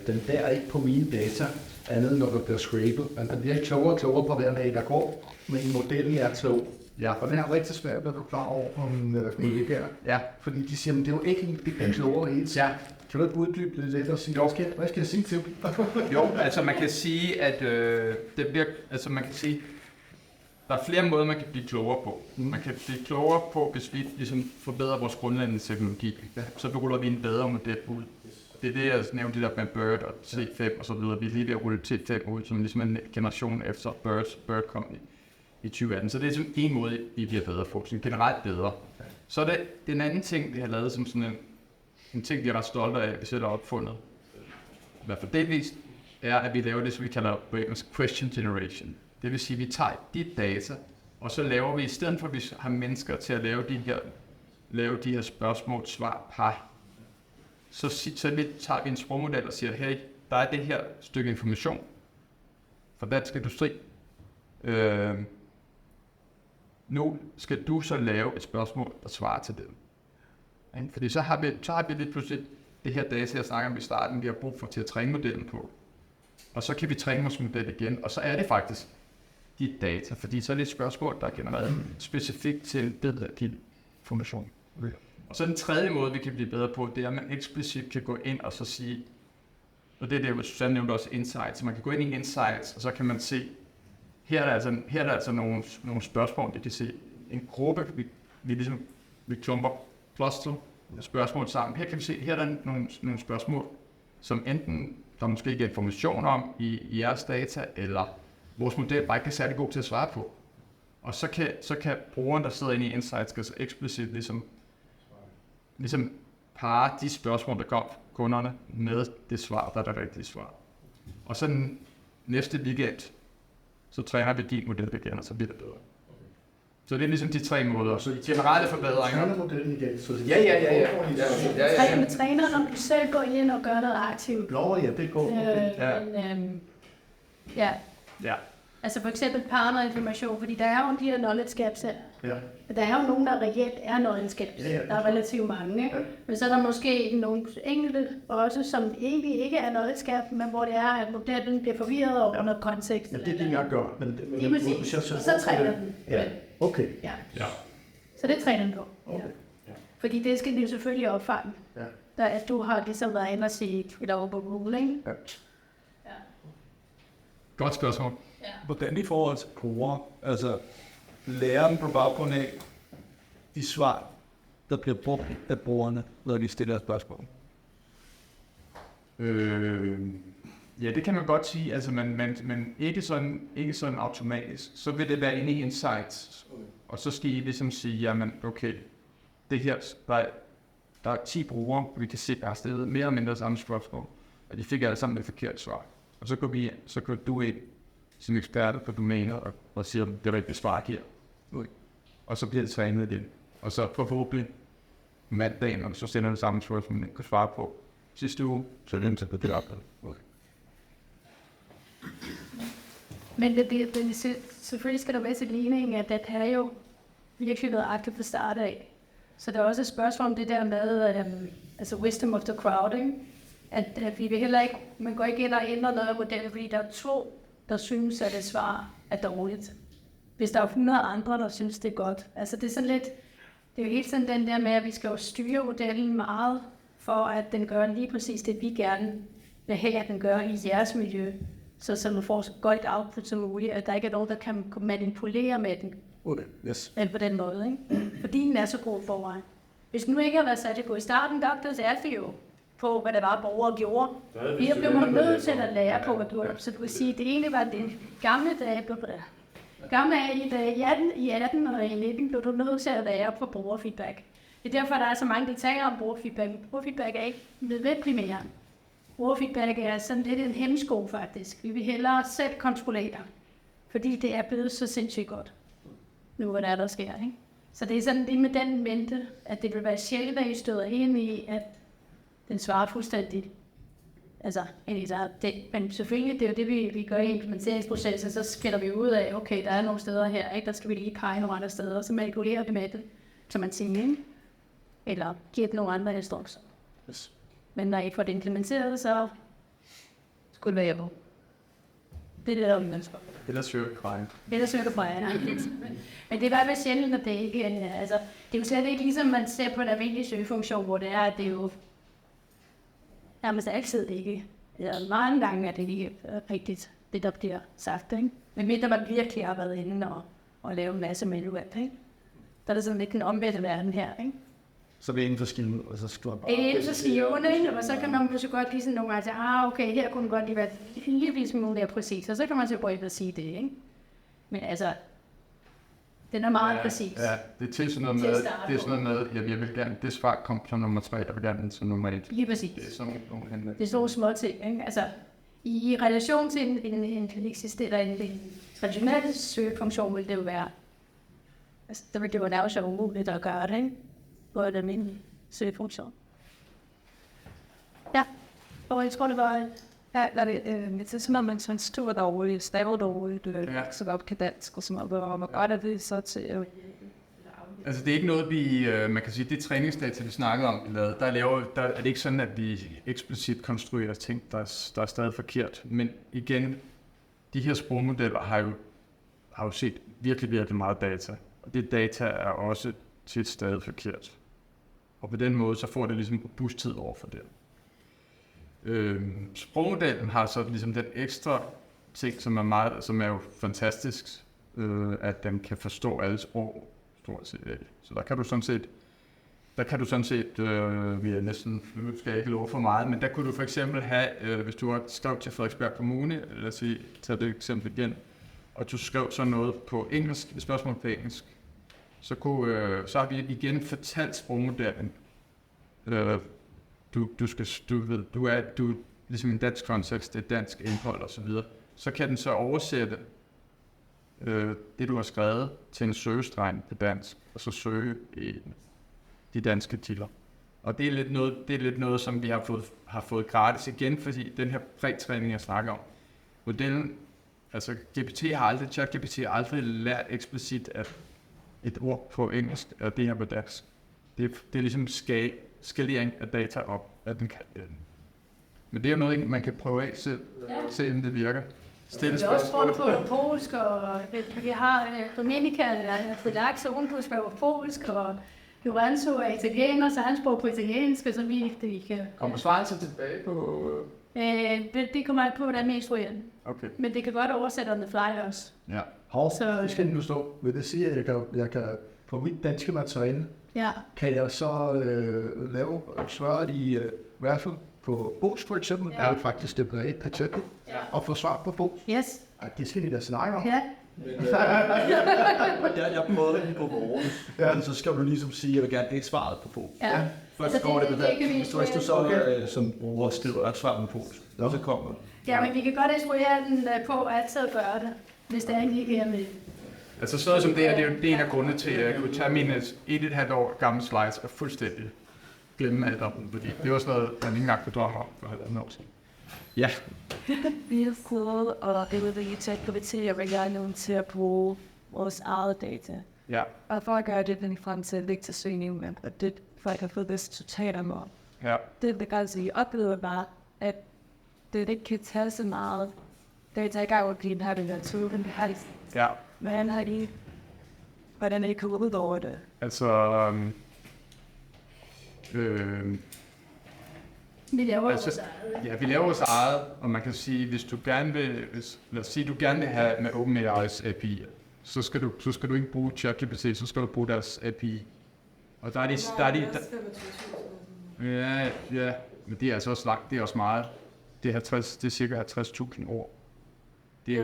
den der ikke på mine data, andet når der bliver scrapet. Men den bliver klogere og klogere på hver dag, der går. Men modellen er klog. Ja. Og den er rigtig svært at være klar over på mine kollegaer. Ja. Fordi de siger, at det er jo ikke det bliver klogere helt. Ja. Kan du ikke uddybe det lidt og sige, hvad skal jeg sige til dem? Jo, altså man kan sige, at det bliver, altså man kan sige, der er flere måder, man kan blive klogere på. Man kan blive klogere på, hvis vi ligesom forbedrer vores grundlæggende teknologi. Så ruller vi en bedre model ud. Det er det, jeg nævnte, det der med Bird og C5 og så videre. Vi er lige ved at rulle T5 ud, som ligesom en generation efter Bird kom i 2018. Så det er ligesom en måde, vi bliver bedre på. Så generelt bedre. Så er det den anden ting, vi har lavet som sådan en ting, vi er ret stolte af, vi selv har opfundet. I hvert fald delvist, er, at vi laver det, som vi kalder question generation. Det vil sige, at vi tager de data, og så laver vi, i stedet for at vi har mennesker til at lave de her spørgsmål, svar, par, så tager vi en sprogmodel og siger, hey, der er det her stykke information fra dansk industri. Nu skal du så lave et spørgsmål, der svarer til dem. Fordi så har vi lidt pludselig det her data, jeg snakker om i starten, vi har brug for til at træne modellen på. Og så kan vi træne vores model igen, og så er det faktisk de data, fordi så er det et spørgsmål, der er genereret specifikt til din information. Og så den tredje måde, vi kan blive bedre på, det er, at man eksplicit kan gå ind og så sige, og det er det, hvor Susanne nævnte også insights, så man kan gå ind i insights, og så kan man se, her er der altså nogle spørgsmål, det kan se en gruppe, vi klumper cluster spørgsmål sammen. Her kan vi se, her er der nogle spørgsmål, som enten der måske ikke er information om i jeres data, eller vores model bare ikke er særlig god til at svare på. Og så kan brugeren, der sidder inde i Insights, skal så eksplicit ligesom parre de spørgsmål, der kom kunderne, med det svar, der er det rigtige svar. Og så den næste weekend, så træner vi din model igen, og så bliver det bedre. Så det er ligesom de 3 måder. Så de generelle forbedringer. Træner modellen igen. Så Man træner, når du selv går ind og gør noget aktivt. Nå ja, det går. Ja. Altså for eksempel partnerinformation, fordi der er jo de her knowledge gaps her. Ja. Der er jo nogen, der reelt er knowledge gaps. Ja. Der er relativt mange, ikke? Men så er der måske nogle enkelte også, som egentlig ikke er knowledge gap, men hvor det er, at modellen bliver forvirret over noget kontekst. Ja, det er det, jeg gør. Men lige præcis. Og så træner den. Ja, okay. Ja. Ja. Så det træner den på. Okay. Ja. Fordi det skal de jo selvfølgelig opfange. Ja. Der, at du har ligesom været inde og set et over på Google, ikke? Ja. Ja. Godt spørgsmål. Ja. Hvordan i forhold til brugere, altså lærer dem på baggrund af de svar, der bliver brugt af brugerne, når de stiller spørgsmål? Ja, det kan man godt sige, altså, men ikke sådan automatisk. Så vil det være inde i Insights, og så skal I ligesom sige, jamen okay, det her, der er 10 brugere, vi kan se, der har stillet mere eller mindre samme spørgsmål, og de fik alle sammen et forkert svar. Og så går du ind som ekspert på domæner og siger, det er rigtigt svar her. Og så bliver det trænet igen. Og så forhåbentlig mandagen, og så sender det samme spørgsmål, man kan svare på sidste uge, så er det det op. Men selvfølgelig skal der være til ligning, at det har jo virkelig været aktivt fra start af. Så der er også et spørgsmål om det der med, altså wisdom of the crowd, ikke? At vi vil heller ikke, man går ikke ind og ændrer noget af modellen, fordi der er 2, der synes, at det svar er dårligt. Hvis der er 100 andre, der synes, det er godt. Altså det er sådan lidt, det er jo helt sådan den der med, at vi skal jo styre modellen meget, for at den gør lige præcis det, vi gerne vil have, at den gør i jeres miljø. Så man får så godt et output som muligt, at der ikke er nogen, der kan manipulere med den. Okay, yes. På den måde, ikke? Fordi den er så god forvejen. Hvis nu ikke har været sat på i starten, så er det jo på, hvad det var, borgere gjorde. Vi er blevet nødt til at lære på, hvad du har. Så du kan sige, at det egentlig var den gamle dage, i 18 og i 19 blev du nødt til at lære på brugerfeedback. Det er derfor, der er så mange, der taler om brugerfeedback. Brugerfeedback er ikke nødvendigt mere. Brugerfeedback er sådan lidt en hemsko faktisk. Vi vil hellere selv kontrollere, fordi det er blevet så sindssygt godt. Nu hvad der sker, ikke? Så det er sådan det med den mente, at det vil være sjældent, at I støder ind i, at den svarer fuldstændigt. Altså, men selvfølgelig, det er jo det, vi gør i implementeringsprocessen, så finder vi ud af, okay, der er nogle steder her, ikke? Der skal vi lige pege nogle andre steder, så manipulerer vi med det, som man siger, ikke? Eller giver det nogle andre instrukser. Yes. Men når I får det implementeret, så skulle det være på. Det er det, der er mennesker. Ellers søger vi fra. Ellers søger du fra jer. Men det er i hvert fald sjældent, at det ikke er, altså, det er jo slet ikke ligesom man ser på en almindelig søgefunktion, hvor det er, at det er jo nærmest altid ikke. Eller mange gange er det ikke rigtigt, det der bliver sagt, ikke? Men mindre man virkelig har været inde og lave en masse manuelt, ikke? Der er det sådan lidt den omvendte verden her, ikke? Så vi er inden for skiven, og så skriver man bare... Inden for skiven, ikke? Og så kan man måske godt lige sådan nogle gange sige, okay, her kunne den godt lige være lige smule mere præcis, og så kan man så prøve at sige det, ikke? Men altså, den er meget præcis. Ja, det er til sådan noget med, jeg vil gerne, det svar kom som nummer 3, der vil gerne som nummer 1. Lige præcis. Det er sådan nogle det er sådan små ting, ikke? Altså, i relation til en traditionel søgefunktion vil det jo være, altså, der vil det jo nærmest være umuligt at gøre det, ikke? På en almindelig søgefunktion. Ja, og jeg tror, det var... Ja, det er som om man sådan stod derude, stavet derude, så godt kan dansk, og sådan noget, og man godt er det så til... Altså det er ikke noget, vi, man kan sige, det træningsdata, vi snakkede om, der er det ikke sådan, at vi eksplicit konstruerer ting, der er stadig forkert. Men igen, de her sprogmodeller har jo set virkelig meget data, og det data er også tit stadig forkert. Og på den måde, så får det ligesom robusthed over for det. Sprogmodellen har så ligesom den ekstra ting, som er jo fantastisk, at den kan forstå alle sprog, stort set. Så der kan du sådan set der kan du sådan set, vi er næsten, nu skal jeg ikke love for meget, men der kunne du for eksempel have, hvis du har skrevet til Frederiksberg Kommune, lad os sige, tag det eksempel igen, og du skrev sådan noget på engelsk, et spørgsmål på engelsk, så har vi igen fortalt sprogmodellen. Du er ligesom en dansk kontekst, det er dansk indhold og så videre. Så kan den så oversætte det, du har skrevet, til en søgestreng på dansk, og så søge i de danske titler. Og det er lidt noget, som vi har fået gratis igen, fordi den her prætræning, jeg snakker om, modellen, altså ChatGPT har aldrig lært eksplicit, at et ord på engelsk er det her på dansk. Det er ligesom skalering af data op, at den kan det. Men det er jo noget, man kan prøve af selv, se om det virker. Vi har også prøvet på polsk, og vi har Dominika, Relax, og hun kunne spørge på polsk, og Lorenzo er italiener, så han spørger på italiensk, så vi kan... Kommer svarelser tilbage på... Det kommer ikke på, hvordan vi instruerer den. Okay. Men det kan godt oversætte on the fly også. Ja. Det skal nu stå. Vil det sige, at jeg kan på mit danske materiale, kan jeg så lave svaret i hvert fald på polsk for eksempel, er jo faktisk det bredt patentet, og få svar på polsk. Yes. Det skal vi da snakke om. Ja. Jeg prøvede lige på vores, så skal du ligesom sige, at jeg vil gerne det svaret på polsk. Ja. Først går det med det. Hvis du så som bruger skriver et svar på polsk, så kommer det. Ja, men vi kan godt instruere den på altid at gøre det, hvis det er ikke er med. Altså sådan noget som det her, det er en af grundene til, at jeg kunne tage mine 1,5 år gamle slides og fuldstændig glemme alt om dem, fordi det var sådan noget, man ikke engang kunne drømme om for 1,5 år siden. Ja. Vi har fået og udvikle ChatGPT og gerne til at bruge vores eget data. Ja. Og for at gøre det, den frem til vektorsøgning, at det folk har fået resultater med. Ja. Det begrænser, I oplever bare, at det ikke kan tage så meget data i gang og blive den her litteratur. Ja. Hvordan er I kommet ud over det? Altså, Vi laver altså, vores eget. ja, vi laver vores eget, og man kan sige, hvis du gerne vil, lad os sige, du gerne vil have med OpenAI's API, så skal du ikke bruge ChatGPT, så skal du bruge deres API. Og der er de, ja, men det er altså også langt, det er også meget. Det er cirka 50.000 ord. Det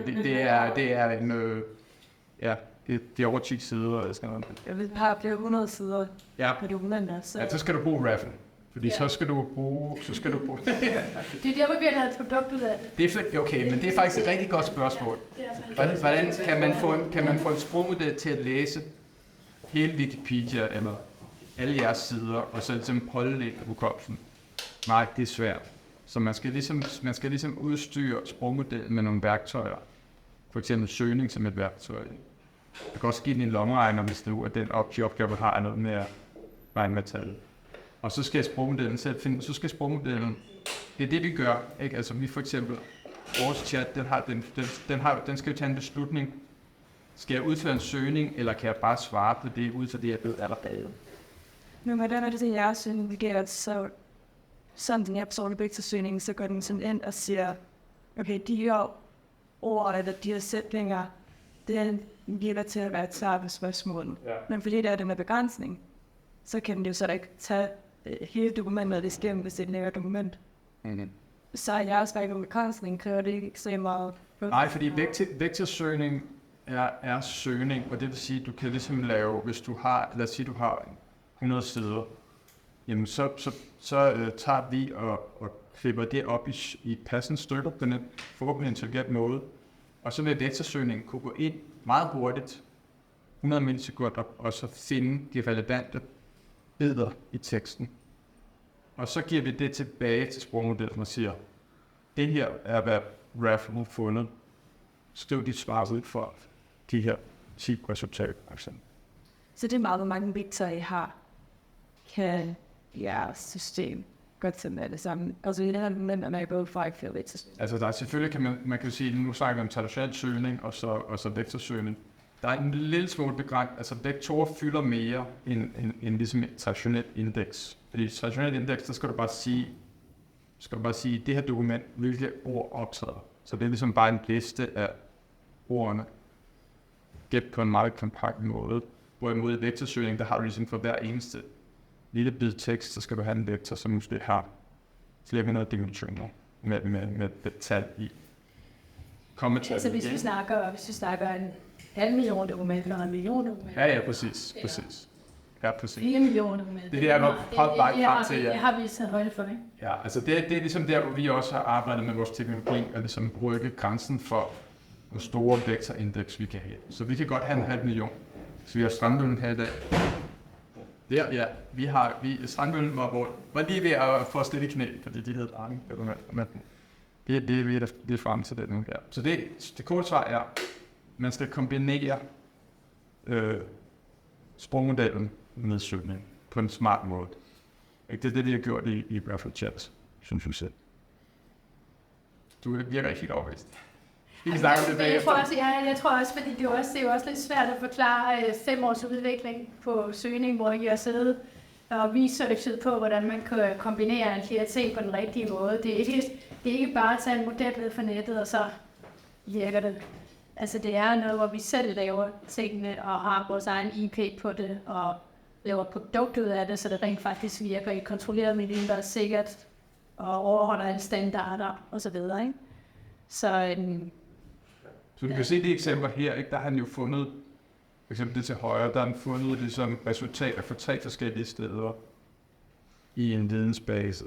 er over 10 sider eller sådan noget. Jeg vil have flere 100 sider på dokumenter. Ja, så skal du bruge Raffle. Fordi så skal du bruge... Det er der, hvor vi har lavet et produkt ud af det. Det er okay, men det er faktisk et rigtig godt spørgsmål. Hvordan kan man få en sprogmodel til at læse hele Wikipedia eller alle jeres sider, og så ligesom holde lidt af hukommelsen? Nej, det er svært. Så man skal ligesom udstyre sprogmodellen med nogle værktøjer. For eksempel søgning som et værktøj. Jeg kan også give den en lommeregner, hvis det er den opgave, har noget med at regne med tal. Og så skal sprogmodellen selv finde, så skal sprogmodellen, det er det vi gør, ikke? Altså vi for eksempel, vores chat, den skal jo tage en beslutning. Skal jeg udføre en søgning, eller kan jeg bare svare på det, ud fra det jeg ved allerede? Men hvordan er det til jeres søgning, det gælder så sådan den her personlige vektorsøgning, så går den sådan ind og siger, okay, de her ord eller de her sætninger, det gælder til at være et svar på spørgsmålet. Ja. Men fordi det er det med begrænsning, så kan den jo så ikke tage hele dokumentet, det sker, hvis det er et længere dokument. Mm-hmm. Så er jeres værk om begrænsning, kræver det ikke så meget. Nej, fordi vektorsøgning er søgning, og det vil sige, at du kan ligesom lave, hvis du har, lad os sige, du har 100 sider, jamen så tager vi og klipper det op i passende stykker på en forhåbentlig intelligent måde, og så vil vektorsøgningen kunne gå ind meget hurtigt, 100 millisekunder, og så finde de relevante bidder i teksten. Og så giver vi det tilbage til sprogmodellen og siger, det her er, hvad Raffle har fundet. Skriv dit svar ud for de her 10 resultater. Så det er meget, hvor mange vektorer I har, kan jeres system godt til med det samme. Altså i det her moment er man både 5 vektorer. Altså der er selvfølgelig, man kan sige, nu snakker vi om traditionel søgning og så vektorsøgning. Der er en lille smule begrænset, altså vektorer fylder mere end ligesom et traditionelt indeks. Fordi i et traditionelt indeks, der skal du bare sige, det her dokument, hvilke ord optræder. Så det er ligesom bare en liste af ordene, gemt på en meget kompakt måde. Hvorimod i vektorsøgning, der har du ligesom for hver eneste lille bid tekst, så skal du have en vektor, som måske har flere hundrede dimensioner med tal i. Altså hvis vi snakker en halv million dokumenter eller en million dokumenter. Ja, præcis. Ja, præcis. 4 millioner dokumenter. Det er der, hvor vej frem til, ja. Det har vi taget højde for, ikke? Ja, altså det er ligesom der, hvor vi også har arbejdet med vores teknologi, og ligesom brygge grænsen for, hvor store vektorindeks vi kan have. Så vi kan godt have en halv million. Så vi har Strandmøllen her i dag. Der, ja. Strandmøllen var lige ved at få os lidt i knæ, fordi de havde arme. Det er vi lidt frem til det nu her. Så det korte svar er, man skal kombinere sprogmodellen med søgning på en smart måde. Det er det, de har gjort i Raffle Chat, synes du selv. Du virker ikke helt overbevist. Jeg tror også, fordi det er jo også lidt svært at forklare 5 års udvikling på søgning, hvor jeg har siddet og researchet på, hvordan man kan kombinere alle de her ting på den rigtige måde. Det er ikke bare at tage en model ned fra nettet, og så virker det. Altså det er noget, hvor vi selv laver tingene og har vores egen IP på det, og laver et produkt ud af det, så det rent faktisk virker i et kontrolleret miljø, der er sikkert og overholder alle standarder osv. Så du kan se de eksempler her, ikke? Der har han jo fundet, for eksempel det til højre, der har han fundet det som resultat for 3 forskellige steder i en vidensbase.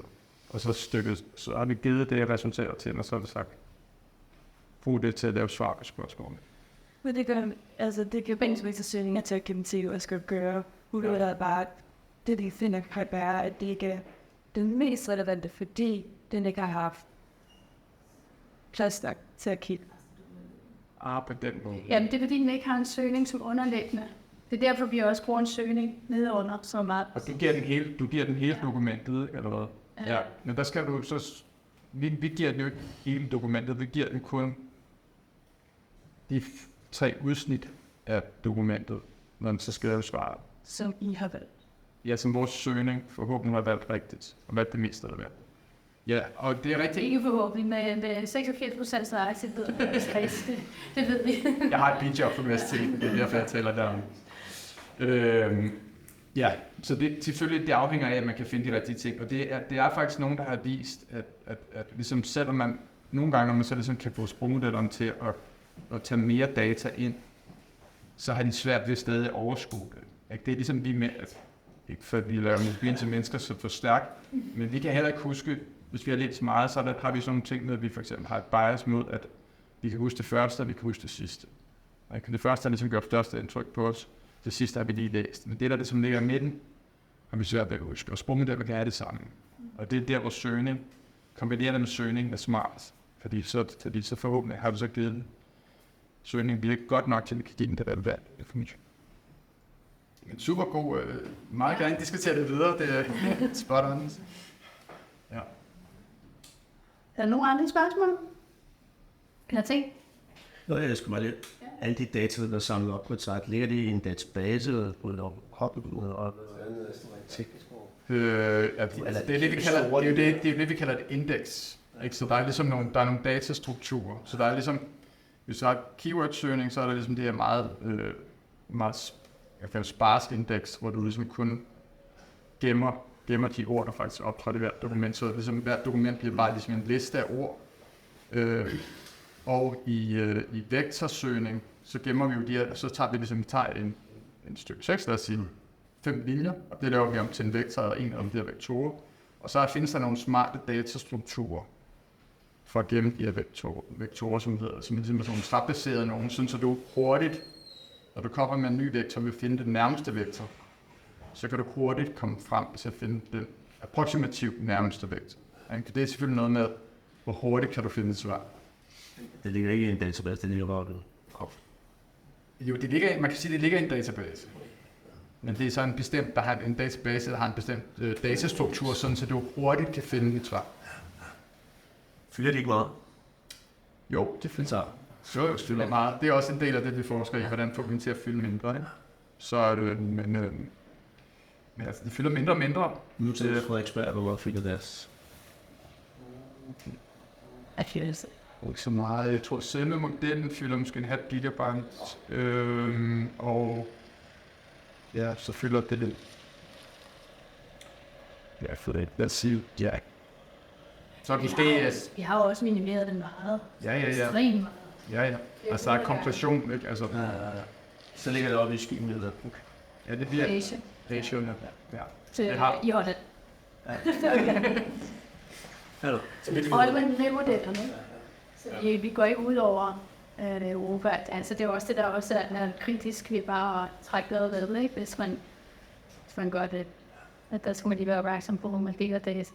Og så har vi givet det resultat til, og så har vi sagt, brug det til at lave svar på spørgsmålene. Men det gør, altså det kan bænkesmægtersøgninger til at gennemse, hvad skal gøre. Udover at bare, det finder kan være, at det ikke er den mest relevante, fordi den ikke har haft plads nok til at kigge. På den måde. Jamen, det er fordi, den ikke har en søgning som underliggende. Det er derfor, vi også bruger en søgning nedenunder så meget. Og du giver den hele dokumentet, eller hvad? Ja. Men der skal du så... Vi giver den jo ikke hele dokumentet, vi giver den kun de 3 udsnit af dokumentet, når den så skal lave svaret. Som I har valgt. Ja, som vores søgning forhåbentlig har valgt rigtigt, og valgt det meste af det. Ja, og det er rigtigt. Ikke forhåbentlig, med 86% så aktivt det ved vi. Jeg har et bidjob på universitetet, det er derfor, jeg taler derom. Ja, så det selvfølgelig det afhænger af, at man kan finde de rigtige ting, og det er faktisk nogen, der har vist, at ligesom selvom man nogle gange, når man så ligesom kan få sprogmodellerne til at tage mere data ind, så har de svært ved stadig at overskue det. Det er ligesom vi med, ikke for at vi laver mobilen til mennesker så for stærkt, men vi kan heller ikke huske, hvis vi har læst meget, så har vi sådan nogle ting med, at vi for eksempel har et bias mod, at vi kan huske det første, og vi kan huske det sidste. Det første har ligesom gjort største indtryk på os, det sidste har vi lige læst. Men det der, det som ligger i midten, har vi svært ved at huske. Og sprogmodeller kan have det sammen. Og det er der, hvor søgning, kombinere det med søgning, er smart. Fordi så forhåbentlig har du så givet den. Søgning bliver ikke godt nok til, at give den det relevant information. Men super god. Meget gerne diskutere det videre. Det er spot on. Ja. Er der nogen andre spørgsmål? Eller ting? Nå, jeg skal bare lidt. Alle de data, der er samlet op på et site, ligger det i en database eller på et hoppeblad og teknisk ord? Det er det, vi kalder et indeks. Ikke? Så der er ligesom nogle datastrukturer. Så der er ligesom, hvis du har keyword-søgning, så er der ligesom det her meget sparsk indeks, hvor du ligesom kun gemmer de ord, der faktisk optræder i hvert dokument. Så ligesom hvert dokument bliver bare ligesom en liste af ord. Og i vektorsøgning, så gemmer vi jo de her, så tager vi ligesom en stykke tekst, lad os sige 5 linjer, og det laver vi om til en vektor og en af de her vektorer. Og så findes der nogle smarte datastrukturer for at gemme de her vektorer, som ligesom er sådan trapbaserede nogen, sådan så du hurtigt, når du kommer med en ny vektor, vil finde den nærmeste vektor, så kan du hurtigt komme frem til at finde den approximativt nærmeste vektor. Det er selvfølgelig noget med, hvor hurtigt kan du finde et svar. Det ligger ikke i en database, det ligger bare ved. Jo, man kan sige, det ligger i en database. Men det er så en database, der har en bestemt datastruktur, sådan så du hurtigt kan finde et svar. Fylder det ikke meget? Jo, det fylder meget. Det er også en del af det, vi forsker i, hvordan får vi den til at fylde mindre. Ikke? Så er det, men altså, de fylder mindre og mindre. Nu til Frederiksberg, hvor fylder deres? Ikke så meget. Jeg tror, selve modellen fylder måske en halv gigabyte. Og ja, så fylder det lidt. Ja, for det. Lad os sige, ja. Så måske... Vi har jo også minimeret den meget. Ja. Ekstremt meget. Ja. Altså, der er kompression, ikke? Altså, Så ligger det oppe i skimlet. ja, det bliver Patient. ratio. Ja. Til Det har- i Holland. Hallo. Holland med modellerne. Så vi går ikke ud over Europa. Altså, det er også det, der også er kritisk ved bare at trække noget ved, ikke? Hvis man gør det. At der skal man lige være opmærksom på, hvor man deler det.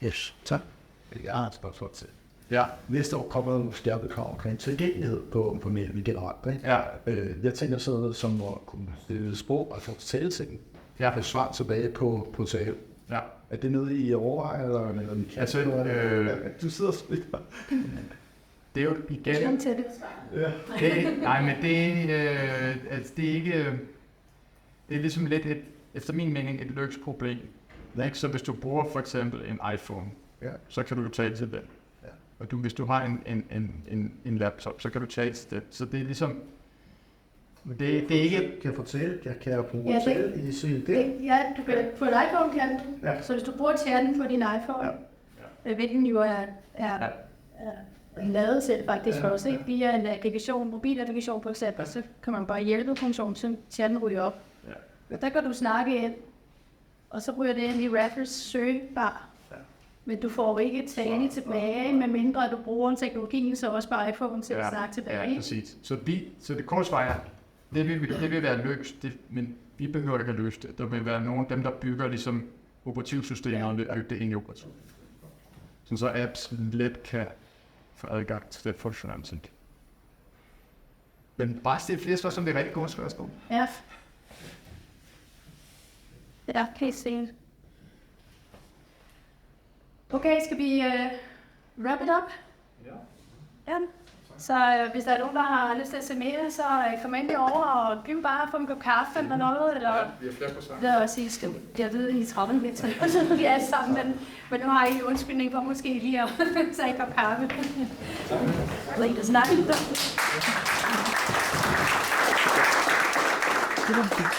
Yes. Tak. Jeg har et spørgsmål til. Ja. Næste år kommer der nogle skærpede krav omkring tilgængelighed på mere generelt. Ikke? Ja. Jeg tænker sådan noget som at kunne stille sprog og få taleting. Ja. Jeg har svar tilbage på tale. Ja. Er det noget, I overvejer, eller Altså, du sidder og splitter. det er jo igen... Til det. Nej, men altså, det er ikke... Det er ligesom lidt efter min mening, et lyksproblem. Ikke? Så hvis du bruger for eksempel en iPhone, så kan du jo tale til den. Ja. Og hvis du har en laptop, så kan du tale til den. Så det er ligesom... Det er ikke... Kan jeg fortælle? Kan jeg bruge Ja, tale i sin det? Ja, du kan, på en iPhone kan du. Ja. Så hvis du bruger chatten på din iPhone, hvilken jo er lavet selv faktisk for os, ikke? Via en applikation, mobilapplikation på eksempel, så kan man bare hjælpe funktionen, så chatten ryger op. Ja. Der kan du snakke ind, og så ryger det ind i Rappers søgebar. Ja. Men du får ikke tale tilbage, medmindre du bruger en teknologi, så også bare iPhone til at snakke tilbage. Ja, præcis. Så det korte svar er, det vil være løst, men vi behøver ikke at løse det. Der vil være nogle af dem, der bygger ligesom operativsystemer og bygge det ind i operativ. Så apps let kan få adgang til det funktionalitet. Men bare stille flere spørgsmål, som det er rigtig gode spørgsmål. Ja. Ja, kan I se det? Okay, skal vi wrap it up? Ja. Så hvis der er nogen, der har lyst til at se mere, så kom endelig over og giv bare få en kop kaffe eller noget. Eller Vi har flere på sang. det er også sige, jeg ved, I er trappen lidt, og så vi er sammen, men nu har I en undskyldning for måske lige at tage en kop kaffe. Late as night.